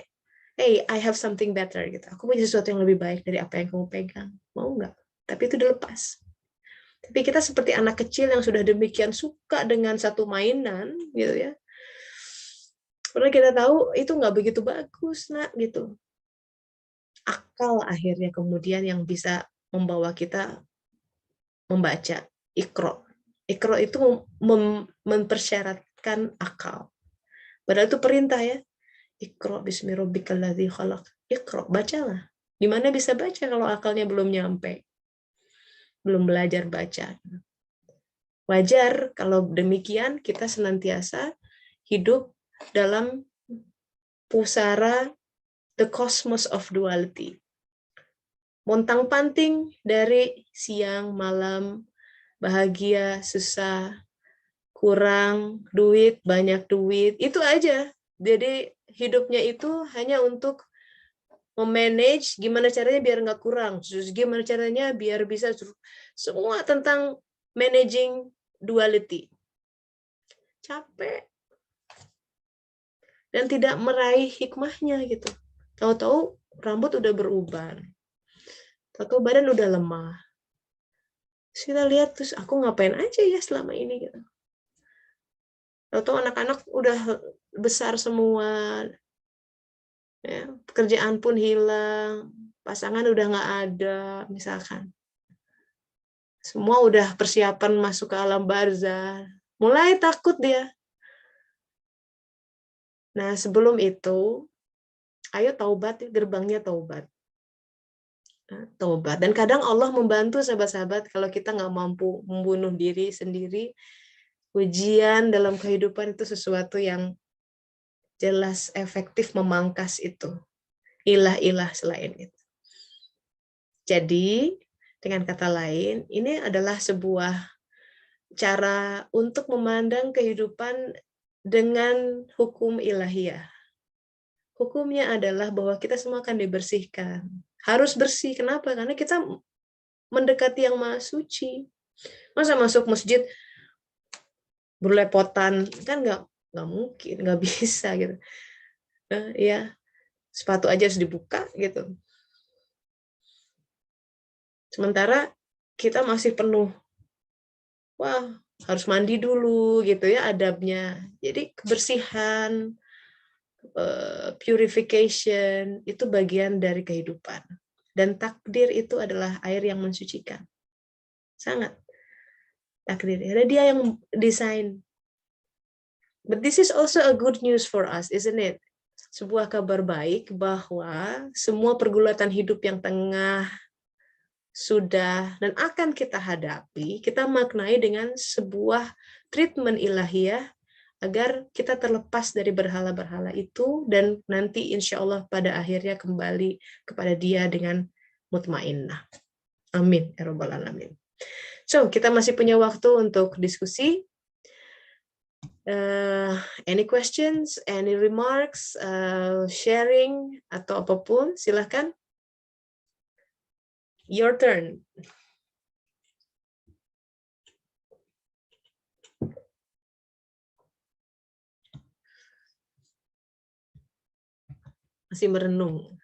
hey, I have something better gitu. Aku punya sesuatu yang lebih baik dari apa yang kamu pegang. Mau nggak? Tapi itu dilepas. Tapi kita seperti anak kecil yang sudah demikian suka dengan satu mainan, gitu ya. Karena kita tahu itu nggak begitu bagus, nak, gitu. Akal akhirnya kemudian yang bisa membawa kita membaca Iqra. Iqra itu mempersyaratkan akal. Padahal itu perintah ya. Iqra bismi rabbikal ladzi khalaq. Iqra, bacalah. Gimana bisa baca kalau akalnya belum nyampe? Belum belajar baca. Wajar kalau demikian kita senantiasa hidup dalam pusara the cosmos of duality. Montang-panting dari siang, malam, bahagia, susah, kurang, duit, banyak duit, itu aja. Jadi hidupnya itu hanya untuk memanage gimana caranya biar nggak kurang, terus gimana caranya biar bisa, semua tentang managing duality. Capek. Dan tidak meraih hikmahnya gitu. Tahu-tahu rambut udah beruban. Tahu-tahu badan udah lemah. Terus kita lihat, terus aku ngapain aja ya selama ini gitu. Tahu-tahu anak-anak udah besar semua. Ya, pekerjaan pun hilang, pasangan udah nggak ada, misalkan. Semua udah persiapan masuk ke alam barzah. Mulai takut dia. Nah, sebelum itu, ayo taubat, gerbangnya taubat. Taubat. Dan kadang Allah membantu sahabat-sahabat kalau kita nggak mampu membunuh diri sendiri. Ujian dalam kehidupan itu sesuatu yang jelas efektif memangkas itu. Ilah-ilah selain itu. Jadi, dengan kata lain, ini adalah sebuah cara untuk memandang kehidupan dengan hukum ilahiyah. Hukumnya adalah bahwa kita semua akan dibersihkan. Harus bersih. Kenapa? Karena kita mendekati yang Maha Suci. Masa masuk masjid berlepotan? Kan nggak mungkin, nggak bisa gitu. Ya, sepatu aja harus dibuka gitu. Sementara kita masih penuh. Wah, harus mandi dulu gitu ya adabnya. Jadi kebersihan, purification itu bagian dari kehidupan. Dan takdir itu adalah air yang mensucikan. Sangat. takdirnya. Ada Dia yang desain. But this is also a good news for us, isn't it? Sebuah kabar baik bahwa semua pergulatan hidup yang tengah sudah dan akan kita hadapi, kita maknai dengan sebuah treatment ilahiyah agar kita terlepas dari berhala-berhala itu dan nanti insya Allah pada akhirnya kembali kepada Dia dengan mutmainnah. Amin ya rabbal alamin. So, kita masih punya waktu untuk diskusi. Any questions, any remarks, sharing atau apapun, silahkan. Your turn. Masih merenung.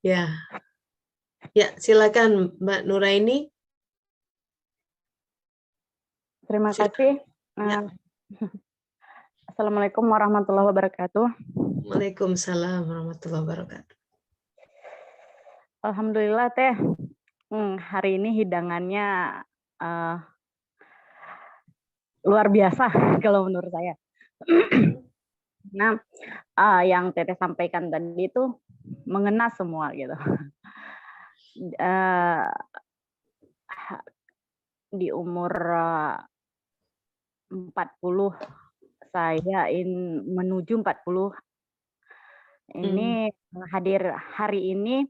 Ya, silakan Mbak Nuraini. Terima kasih. Ya. Assalamualaikum warahmatullahi wabarakatuh. Waalaikumsalam warahmatullahi wabarakatuh. Alhamdulillah Teh, hari ini hidangannya luar biasa kalau menurut saya. Nah, yang Teteh sampaikan tadi itu mengena semua gitu. Di umur 40 saya menuju 40 ini hadir hari ini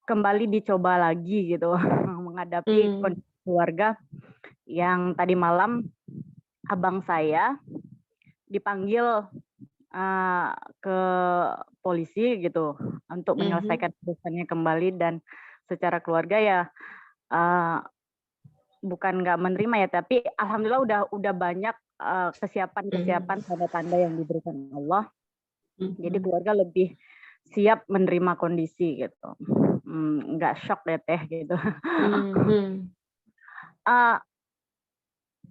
kembali dicoba lagi gitu menghadapi kondisi keluarga yang tadi malam abang saya dipanggil ke polisi gitu untuk menyelesaikan urusannya kembali, dan secara keluarga ya bukan nggak menerima ya, tapi alhamdulillah udah banyak kesiapan tanda-tanda yang diberikan Allah. Jadi keluarga lebih siap menerima kondisi gitu, nggak shock ya Teh gitu.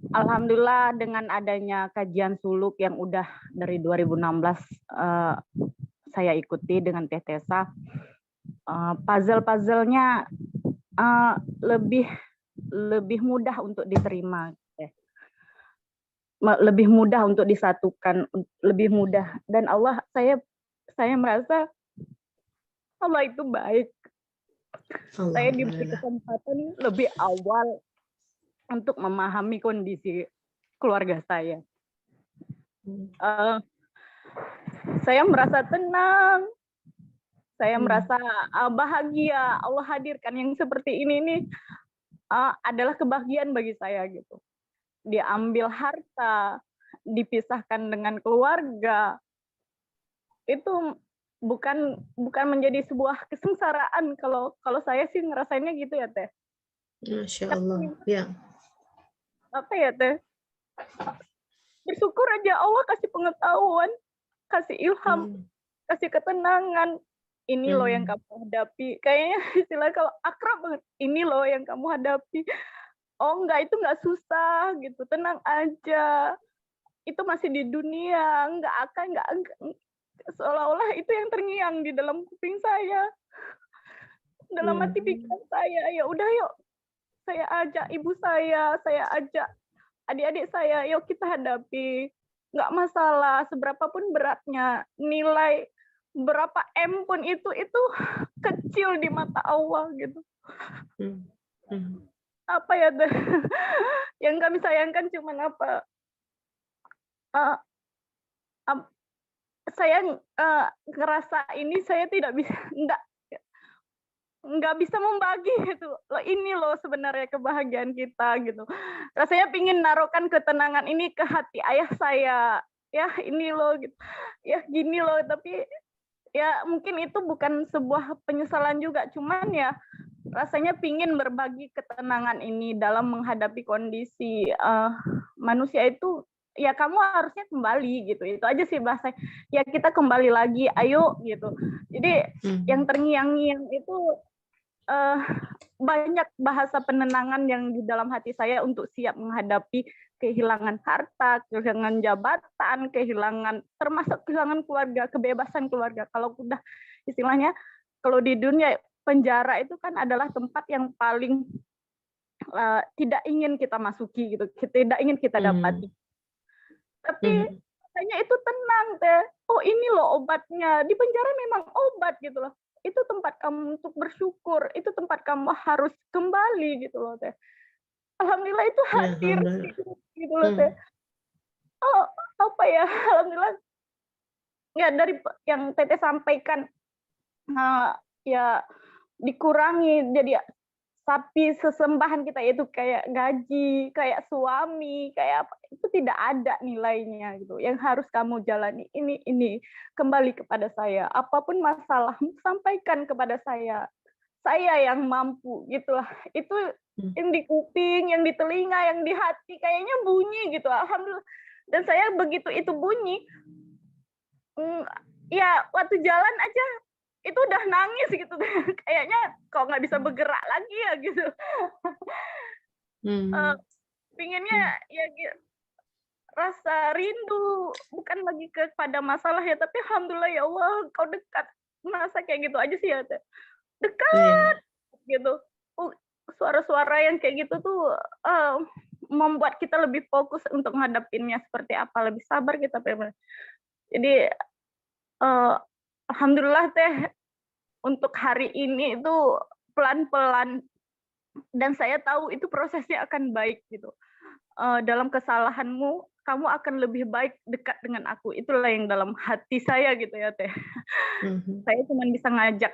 Alhamdulillah dengan adanya kajian suluk yang udah dari 2016 saya ikuti dengan Teh Tessa, puzzle-puzzlenya lebih mudah untuk diterima, lebih mudah untuk disatukan, lebih mudah, dan Allah, saya merasa Allah itu baik. Saya diberi kesempatan lebih awal untuk memahami kondisi keluarga saya. Saya merasa tenang, saya merasa bahagia. Allah hadirkan yang seperti ini adalah kebahagiaan bagi saya gitu. Diambil harta, dipisahkan dengan keluarga, itu bukan menjadi sebuah kesengsaraan. Kalau saya sih ngerasainnya gitu ya Teh. Masya Allah. Ya. Apa ya Teh? Bersyukur aja Allah kasih pengetahuan, kasih ilham, kasih ketenangan. Ini loh yang kamu hadapi. Kayaknya istilah kalau akrab banget. Ini loh yang kamu hadapi. Oh enggak, itu enggak susah gitu. Tenang aja. Itu masih di dunia. Enggak. Seolah-olah itu yang terngiang di dalam kuping saya. Dalam hati pikiran saya. Ya udah yuk. Saya ajak ibu saya ajak adik-adik saya, yuk kita hadapi. Enggak masalah, seberapapun beratnya, nilai berapa M pun itu kecil di mata Allah gitu. Apa ya yang kami sayangkan cuman apa? Saya ngerasa ini saya tidak bisa, nggak bisa membagi gitu. Ini loh sebenarnya kebahagiaan kita gitu. Rasanya pingin naruhkan ketenangan ini ke hati ayah saya. Ya ini loh gitu. Ya gini loh, tapi ya mungkin itu bukan sebuah penyesalan juga, cuman ya rasanya pingin berbagi ketenangan ini dalam menghadapi kondisi manusia itu. Ya kamu harusnya kembali gitu, itu aja sih bahasa. Ya kita kembali lagi, ayo gitu. Jadi yang terngiang-ngiang itu banyak bahasa penenangan yang di dalam hati saya untuk siap menghadapi kehilangan harta, kehilangan jabatan, termasuk kehilangan keluarga, kebebasan keluarga. Kalau udah istilahnya, kalau di dunia penjara itu kan adalah tempat yang paling tidak ingin kita masuki gitu, tidak ingin kita dapati. Tapi rasanya itu tenang teh. Oh ini loh obatnya. Di penjara memang obat gitu loh. Itu tempat kamu untuk bersyukur. Itu tempat kamu harus kembali gitu loh teh. Alhamdulillah itu hadir gitu loh teh. Oh apa ya, alhamdulillah. Ya dari yang Teteh sampaikan, ya dikurangi jadi sapi sesembahan kita itu kayak gaji, kayak suami, kayak apa, itu tidak ada nilainya gitu. Yang harus kamu jalani ini kembali kepada saya. Apapun masalahmu sampaikan kepada saya. Saya yang mampu gitulah. Itu yang di kuping, yang di telinga, yang di hati kayaknya bunyi gitu. Alhamdulillah. Dan saya begitu itu bunyi, ya waktu jalan aja itu udah nangis gitu. Kayaknya kok nggak bisa bergerak lagi ya gitu. Pinginnya ya rasa rindu, bukan lagi kepada masalah ya, tapi alhamdulillah ya Allah kau dekat. Masa kayak gitu aja sih ya, dekat gitu. Suara-suara yang kayak gitu tuh membuat kita lebih fokus untuk ngadapinnya seperti apa, lebih sabar kita. Jadi alhamdulillah teh untuk hari ini itu pelan-pelan, dan saya tahu itu prosesnya akan baik gitu. Dalam kesalahanmu kamu akan lebih baik dekat dengan aku, itulah yang dalam hati saya gitu ya teh. Saya cuma bisa ngajak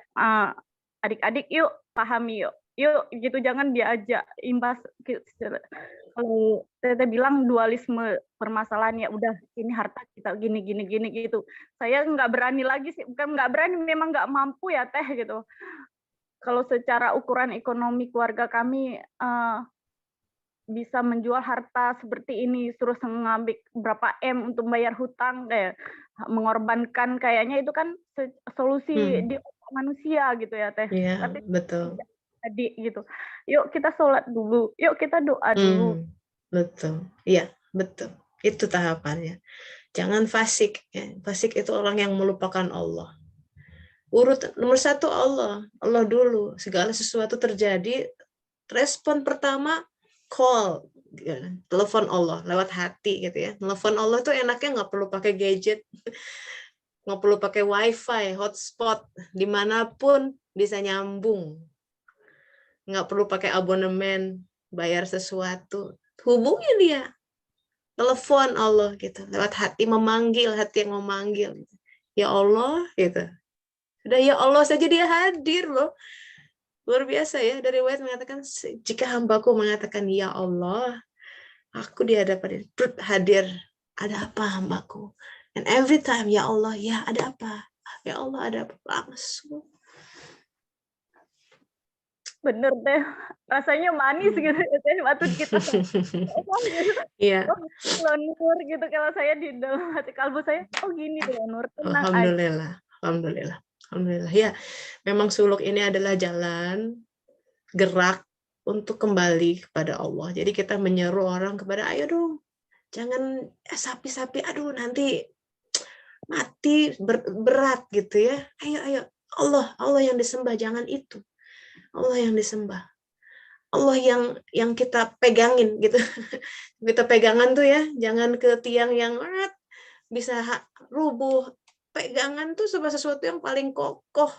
adik-adik yuk pahami yuk gitu, jangan diajak imbas. Kalau Teteh bilang dualisme permasalahan, ya udah ini harta kita gini gitu. Saya nggak berani lagi sih, bukan nggak berani, memang nggak mampu ya teh gitu. Kalau secara ukuran ekonomi keluarga kami bisa menjual harta seperti ini, terus ngambil berapa M untuk bayar hutang, mengorbankan, kayaknya itu kan solusi di manusia gitu ya teh. Iya, Tapi betul. tadi gitu, yuk kita sholat dulu, yuk kita doa dulu. Betul, iya betul. Itu tahapannya. Jangan fasik. Ya. Fasik itu orang yang melupakan Allah. Urut nomor 1 Allah dulu. Segala sesuatu terjadi, respon pertama call, telepon Allah lewat hati gitu ya. Telepon Allah tuh enaknya nggak perlu pakai gadget, nggak perlu pakai wifi, hotspot, dimanapun bisa nyambung, nggak perlu pakai abonemen, bayar sesuatu, hubungi dia, telepon Allah gitu, lewat hati, memanggil, hati yang memanggil, ya Allah gitu. Sudah ya Allah saja dia hadir loh. Luar biasa ya, dari riwayat mengatakan jika hambaku mengatakan ya Allah, aku di hadapan hadir, ada apa hambaku? And every time ya Allah, ya ada apa? Ya Allah ada apa? Langsung. Bener deh, rasanya manis gitu ya waktu kita Iya. Oh Nur gitu, kalau saya di dalam hati kalbu saya, oh gini loh Nur, tenang aja. Alhamdulillah. Ya, memang suluk ini adalah jalan gerak untuk kembali kepada Allah. Jadi kita menyeru orang kepada, ayo dong, jangan sapi-sapi, aduh nanti mati berat gitu ya. Ayo Allah yang disembah, jangan itu. Allah yang disembah. Allah yang kita pegangin gitu. Kita pegangan tuh ya, jangan ke tiang yang bisa rubuh. Pegangan tuh sesuatu yang paling kokoh.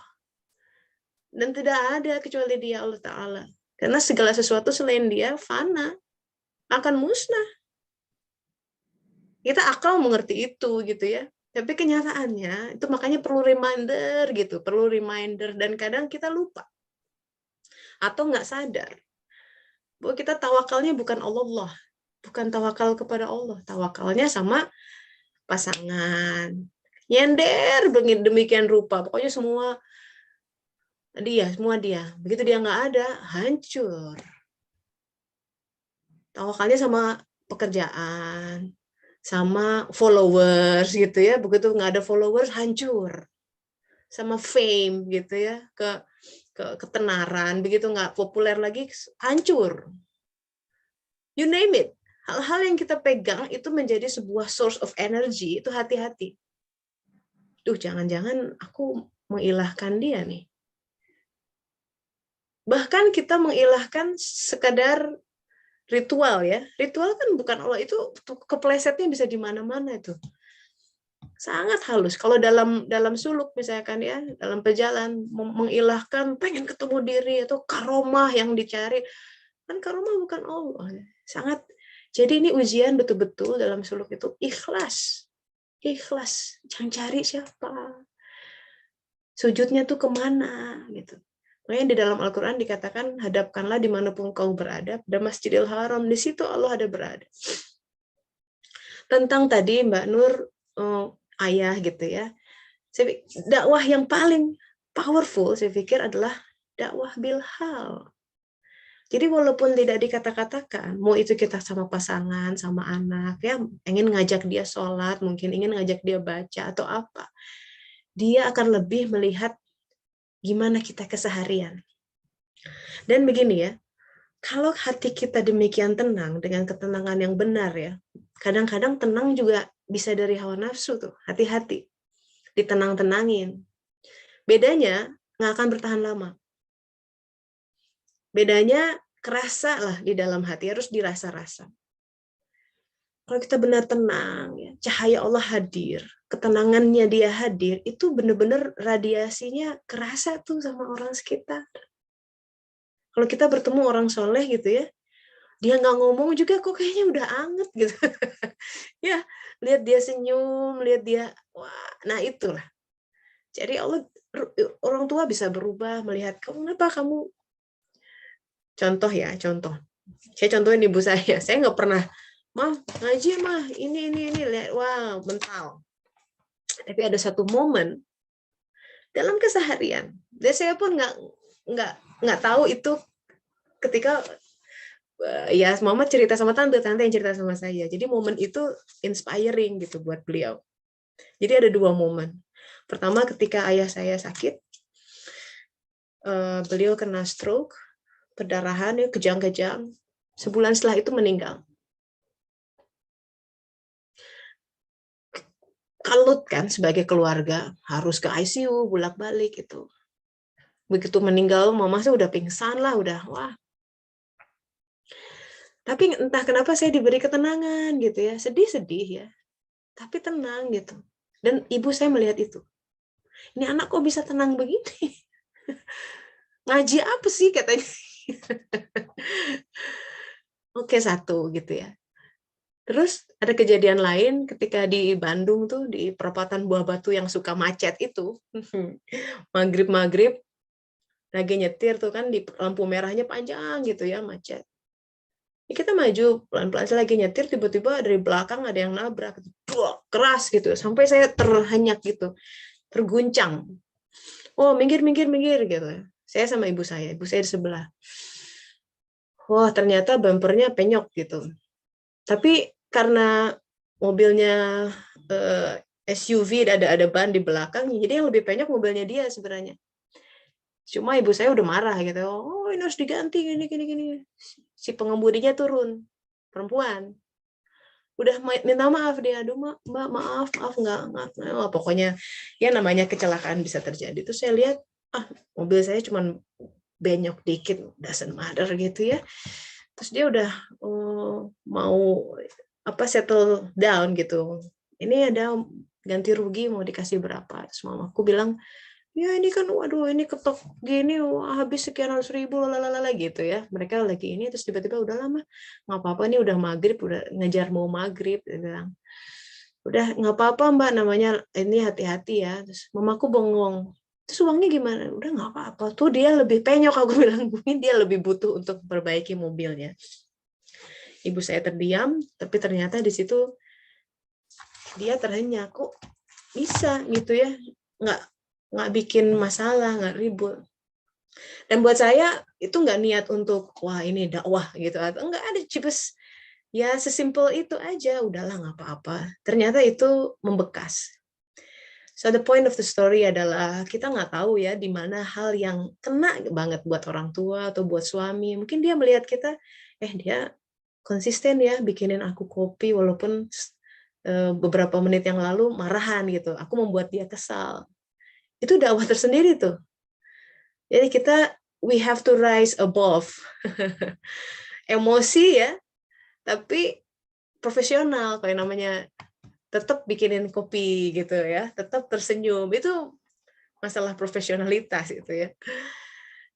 Dan tidak ada kecuali Dia, Allah Ta'ala. Karena segala sesuatu selain Dia fana, akan musnah. Kita akal mengerti itu gitu ya. Tapi kenyataannya itu makanya perlu reminder gitu, dan kadang kita lupa atau nggak sadar bahwa kita tawakalnya bukan Allah, bukan tawakal kepada Allah, tawakalnya sama pasangan, nyender demikian rupa, pokoknya semua dia, begitu dia nggak ada, hancur. Tawakalnya sama pekerjaan, sama followers gitu ya, begitu nggak ada followers hancur, sama fame gitu ya, ke ketenaran, begitu nggak populer lagi hancur. You name it, hal-hal yang kita pegang itu menjadi sebuah source of energy, itu hati-hati. Jangan-jangan aku mengilahkan dia nih. Bahkan kita mengilahkan sekadar ritual ya. Ritual kan bukan Allah, itu keplesetnya bisa di mana-mana itu. Sangat halus. Kalau dalam suluk misalkan ya, dalam pejalan mengilahkan pengen ketemu diri atau karomah yang dicari. Kan karomah bukan Allah. Sangat. Jadi ini ujian betul-betul dalam suluk itu ikhlas. Ikhlas. Jangan cari siapa. Sujudnya tuh kemana gitu. Makanya di dalam Al-Quran dikatakan hadapkanlah dimanapun kau berada, pada Masjidil Haram, di situ Allah ada berada. Tentang tadi Mbak Nur, ayah gitu ya, dakwah yang paling powerful saya pikir adalah dakwah bilhal. Jadi walaupun tidak dikata-katakan, mau itu kita sama pasangan, sama anak, ya ingin ngajak dia sholat, mungkin ingin ngajak dia baca atau apa, dia akan lebih melihat gimana kita keseharian. Dan begini ya, kalau hati kita demikian tenang, dengan ketenangan yang benar ya, kadang-kadang tenang juga bisa dari hawa nafsu tuh, hati-hati, ditenang-tenangin. Bedanya nggak akan bertahan lama. Bedanya kerasa lah di dalam hati, harus dirasa-rasa. Kalau kita benar tenang, ya, cahaya Allah hadir, ketenangannya dia hadir, itu benar-benar radiasinya kerasa tuh sama orang sekitar. Kalau kita bertemu orang soleh gitu ya, dia nggak ngomong juga kok kayaknya udah anget gitu. Ya, lihat dia senyum, lihat dia, wah, nah itulah. Jadi orang tua bisa berubah, melihat kenapa kamu, contoh ya, contoh. Saya contohin ibu saya nggak pernah, mah ngaji mah ini lihat, wow mental. Tapi ada satu momen dalam keseharian, dan saya pun nggak tahu itu ketika ya mama cerita sama tante yang cerita sama saya. Jadi momen itu inspiring gitu buat beliau. Jadi ada dua momen. Pertama ketika ayah saya sakit, beliau kena stroke, perdarahan ya kejang-kejang. Sebulan setelah itu meninggal. Kalut kan sebagai keluarga, harus ke ICU bolak-balik itu. Begitu meninggal, mama saya udah pingsan lah, udah wah. Tapi entah kenapa saya diberi ketenangan gitu ya, sedih-sedih ya, tapi tenang gitu. Dan ibu saya melihat itu. Ini anak kok bisa tenang begini? Ngaji apa sih katanya? Oke, satu gitu ya. Terus ada kejadian lain ketika di Bandung tuh, di perempatan Buah Batu yang suka macet itu. Maghrib lagi nyetir tuh kan, di lampu merahnya panjang gitu ya, macet. Kita maju pelan-pelan, saya lagi nyetir, tiba-tiba dari belakang ada yang nabrak, keras gitu, sampai saya terhenyak gitu, terguncang. Oh, minggir gitu. Saya sama ibu saya di sebelah. Wah, ternyata bumpernya penyok gitu. Tapi karena mobilnya SUV, ada ban di belakang, jadi yang lebih penyok mobilnya dia sebenarnya. Cuma ibu saya udah marah gitu. Oh, ini harus diganti gini. Si pengemudinya turun, perempuan. Udah minta maaf dia, aduh mbak maaf nggak, pokoknya ya namanya kecelakaan bisa terjadi. Terus saya lihat, mobil saya cuma benyok dikit, doesn't matter gitu ya. Terus dia udah mau settle down gitu. Ini ada ganti rugi mau dikasih berapa? Terus mamaku bilang, ya ini kan waduh ini ketok gini habis sekian ratus ribu lalala gitu ya, mereka lagi ini. Terus tiba-tiba udah lama nggak apa-apa, ini udah maghrib, udah ngejar mau maghrib, dia bilang udah nggak apa-apa mbak, namanya ini hati-hati ya. Terus mamaku bengong, terus uangnya gimana? Udah nggak apa-apa, tuh dia lebih penyok, aku bilang mungkin dia lebih butuh untuk perbaiki mobilnya. Ibu saya terdiam, tapi ternyata di situ dia terhenyak, kok bisa gitu ya, nggak bikin masalah, nggak ribut. Dan buat saya itu nggak niat untuk wah ini dakwah gitu, atau nggak ada, cipes ya sesimpel itu aja, udahlah nggak apa-apa. Ternyata itu membekas. So the point of the story adalah kita nggak tahu ya di mana hal yang kena banget buat orang tua atau buat suami. Mungkin dia melihat kita, dia konsisten ya bikinin aku kopi walaupun beberapa menit yang lalu marahan gitu. Aku membuat dia kesal. Itu dakwah tersendiri tuh. Jadi kita we have to rise above emosi ya, tapi profesional, kayak namanya tetap bikinin kopi gitu ya, tetap tersenyum, itu masalah profesionalitas itu ya.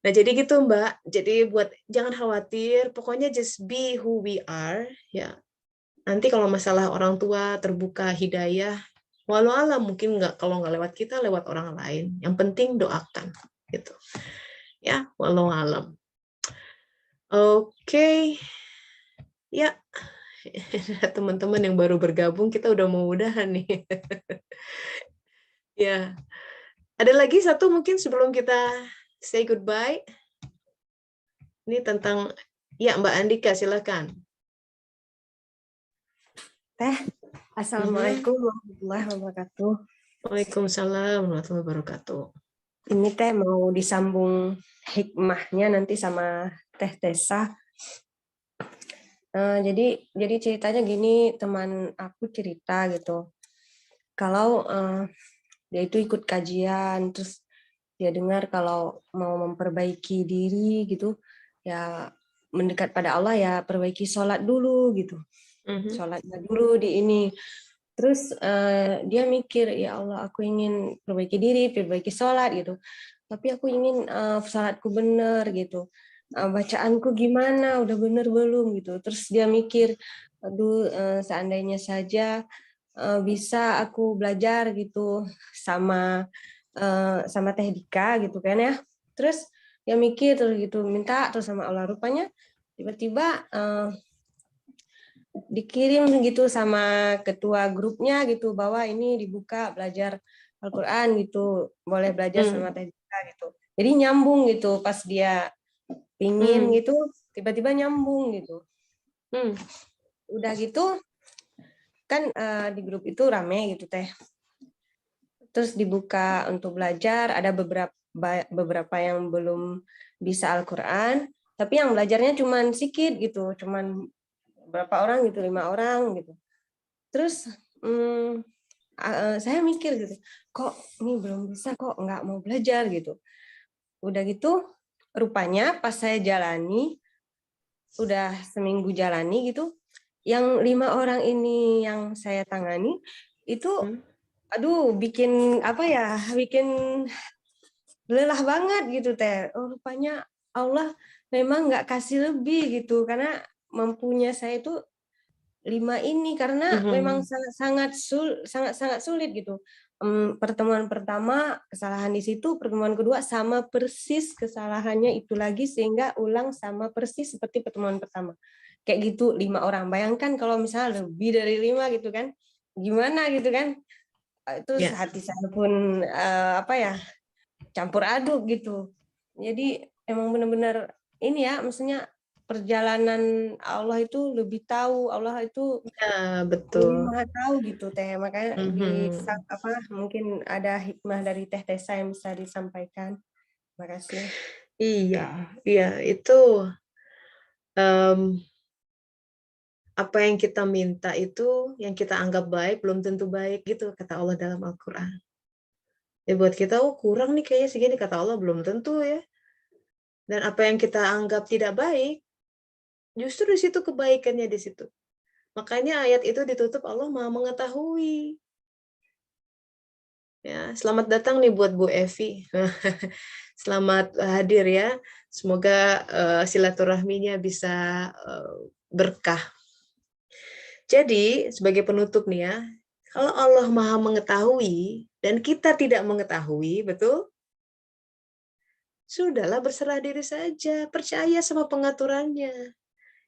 Nah jadi gitu Mbak, jadi buat jangan khawatir, pokoknya just be who we are ya. Nanti kalau masalah orang tua terbuka hidayah, walau alam mungkin nggak, kalau nggak lewat kita, lewat orang lain. Yang penting doakan gitu ya, walau alam. Oke, ya teman-teman yang baru bergabung, kita udah mau udahan nih. Ya, ada lagi satu mungkin sebelum kita say goodbye. Ini tentang, ya Mbak Andika, silakan. Teh, Assalamualaikum warahmatullahi wabarakatuh. Waalaikumsalam warahmatullahi wabarakatuh. Ini Teh mau disambung hikmahnya nanti sama Teh Tessa. Jadi ceritanya gini, teman aku cerita gitu. Kalau dia itu ikut kajian, terus dia dengar kalau mau memperbaiki diri gitu, ya mendekat pada Allah ya perbaiki sholat dulu gitu. Sholatnya dulu di ini. Terus dia mikir, ya Allah aku ingin perbaiki diri, perbaiki sholat gitu. Tapi aku ingin sholatku benar gitu. Bacaanku gimana, udah benar belum gitu. Terus dia mikir, aduh seandainya saja bisa aku belajar gitu sama Teh Dika gitu kan ya. Terus dia mikir terus gitu, minta terus sama Allah, rupanya tiba-tiba dikirim gitu sama ketua grupnya gitu, bahwa ini dibuka belajar Al-Quran gitu, boleh belajar sama Teh Dika gitu. Jadi nyambung gitu, pas dia pingin gitu tiba-tiba nyambung gitu. Udah gitu kan di grup itu rame gitu Teh, terus dibuka untuk belajar, ada beberapa yang belum bisa Al-Quran, tapi yang belajarnya cuman sedikit gitu, cuman berapa orang gitu, 5 orang gitu. Terus saya mikir gitu, kok ini belum bisa, kok nggak mau belajar gitu. Udah gitu, rupanya pas saya jalani, udah seminggu jalani gitu, yang 5 orang ini yang saya tangani itu, aduh bikin apa ya, bikin lelah banget gitu Teh. Oh, rupanya Allah memang nggak kasih lebih gitu, karena mampunya saya itu 5 ini, karena memang sangat sulit gitu. Pertemuan pertama kesalahan di situ, pertemuan kedua sama persis kesalahannya itu lagi, sehingga ulang sama persis seperti pertemuan pertama. Kayak gitu 5 orang. Bayangkan kalau misalnya lebih dari 5 gitu kan, gimana gitu kan? Terus hati saya pun apa ya, campur aduk gitu. Jadi emang benar-benar ini ya, maksudnya perjalanan Allah itu lebih tahu, Allah itu betul. Maha tahu gitu Teh. Makanya mungkin ada hikmah dari Teh Tessa yang bisa disampaikan. Terima kasih. Iya itu apa yang kita minta itu, yang kita anggap baik belum tentu baik gitu, kata Allah dalam Al-Quran. Ya buat kita, oh kurang nih kayaknya segini, kata Allah belum tentu ya. Dan apa yang kita anggap tidak baik, justru di situ kebaikannya di situ. Makanya ayat itu ditutup, Allah Maha mengetahui. Ya, selamat datang nih buat Bu Evi. Selamat hadir ya. Semoga silaturahminya bisa berkah. Jadi sebagai penutup nih ya, kalau Allah Maha mengetahui dan kita tidak mengetahui, betul? Sudahlah, berserah diri saja, percaya sama pengaturannya.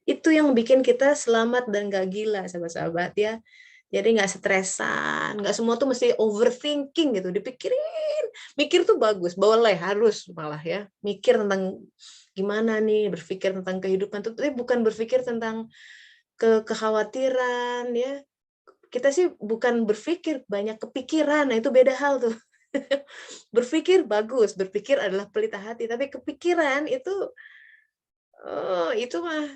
Itu yang bikin kita selamat dan gak gila, sahabat-sahabat ya. Jadi nggak stresan, nggak semua tuh mesti overthinking gitu, dipikirin. Mikir tuh bagus, boleh, harus malah ya. Mikir tentang gimana nih, berpikir tentang kehidupan tuh, tapi bukan berpikir tentang kekhawatiran ya. Kita sih bukan berpikir, banyak kepikiran, nah itu beda hal tuh. Berpikir bagus, berpikir adalah pelita hati, tapi kepikiran itu mah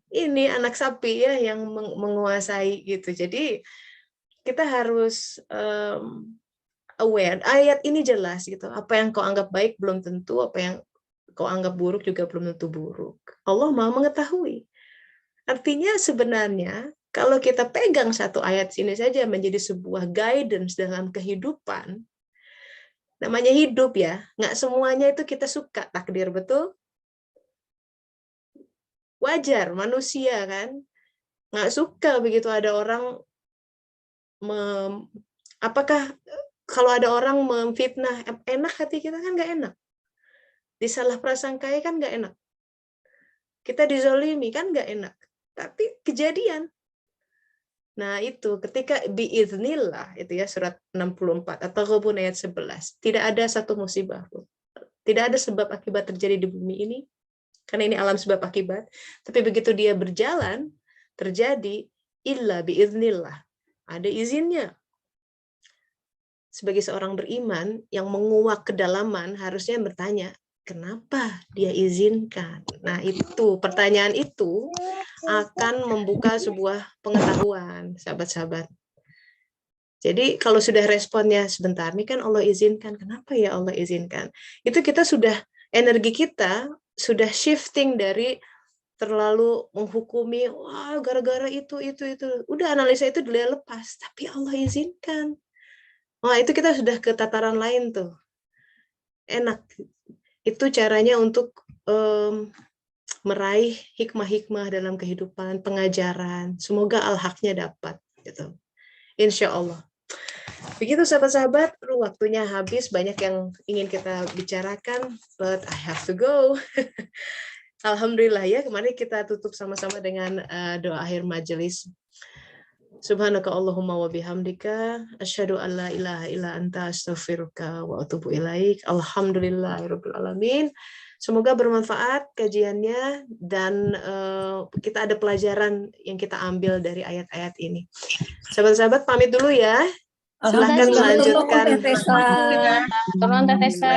ini anak sapi ya yang menguasai gitu. Jadi kita harus aware. Ayat ini jelas gitu. Apa yang kau anggap baik belum tentu apa yang kau anggap buruk juga belum tentu buruk. Allah Maha mengetahui. Artinya sebenarnya kalau kita pegang satu ayat sini saja menjadi sebuah guidance dalam kehidupan, namanya hidup ya, nggak semuanya itu kita suka takdir, betul? Wajar, manusia kan, nggak suka begitu ada orang apakah kalau ada orang memfitnah, enak hati kita kan nggak enak. Disalah prasangkai kan nggak enak. Kita dizolimi kan nggak enak. Tapi kejadian. Nah itu ketika biiznillah, itu ya surat 64 ataupun ayat 11. Tidak ada satu musibah pun. Tidak ada sebab akibat terjadi di bumi ini. Karena ini alam sebab akibat. Tapi begitu dia berjalan, terjadi illa biiznillah. Ada izinnya. Sebagai seorang beriman yang menguak kedalaman harusnya bertanya, kenapa dia izinkan? Nah itu, pertanyaan itu akan membuka sebuah pengetahuan, sahabat-sahabat. Jadi kalau sudah responnya sebentar, ini kan Allah izinkan, kenapa ya Allah izinkan? Itu kita sudah, energi kita sudah shifting dari terlalu menghukumi, wah gara-gara itu. Udah analisa itu dia lepas, tapi Allah izinkan. Wah, itu kita sudah ke tataran lain tuh. Enak. Itu caranya untuk meraih hikmah-hikmah dalam kehidupan, pengajaran. Semoga al-haknya dapat. Gitu. Insya Allah. Begitu sahabat-sahabat, waktunya habis. Banyak yang ingin kita bicarakan, but I have to go. Alhamdulillah ya, kemarin kita tutup sama-sama dengan doa akhir majelis. Subhanaka Allahumma wa bihamdika asyhadu an la ilaha illa anta astaghfiruka wa atubu ilaik. Alhamdulillahirabbil alamin. Semoga bermanfaat kajiannya dan kita ada pelajaran yang kita ambil dari ayat-ayat ini. Sahabat-sahabat pamit dulu ya. Silahkan melanjutkan. Tolong Teh Tessa.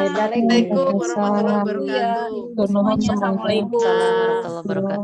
Assalamualaikum warahmatullahi wabarakatuh. Assalamualaikum warahmatullahi wabarakatuh.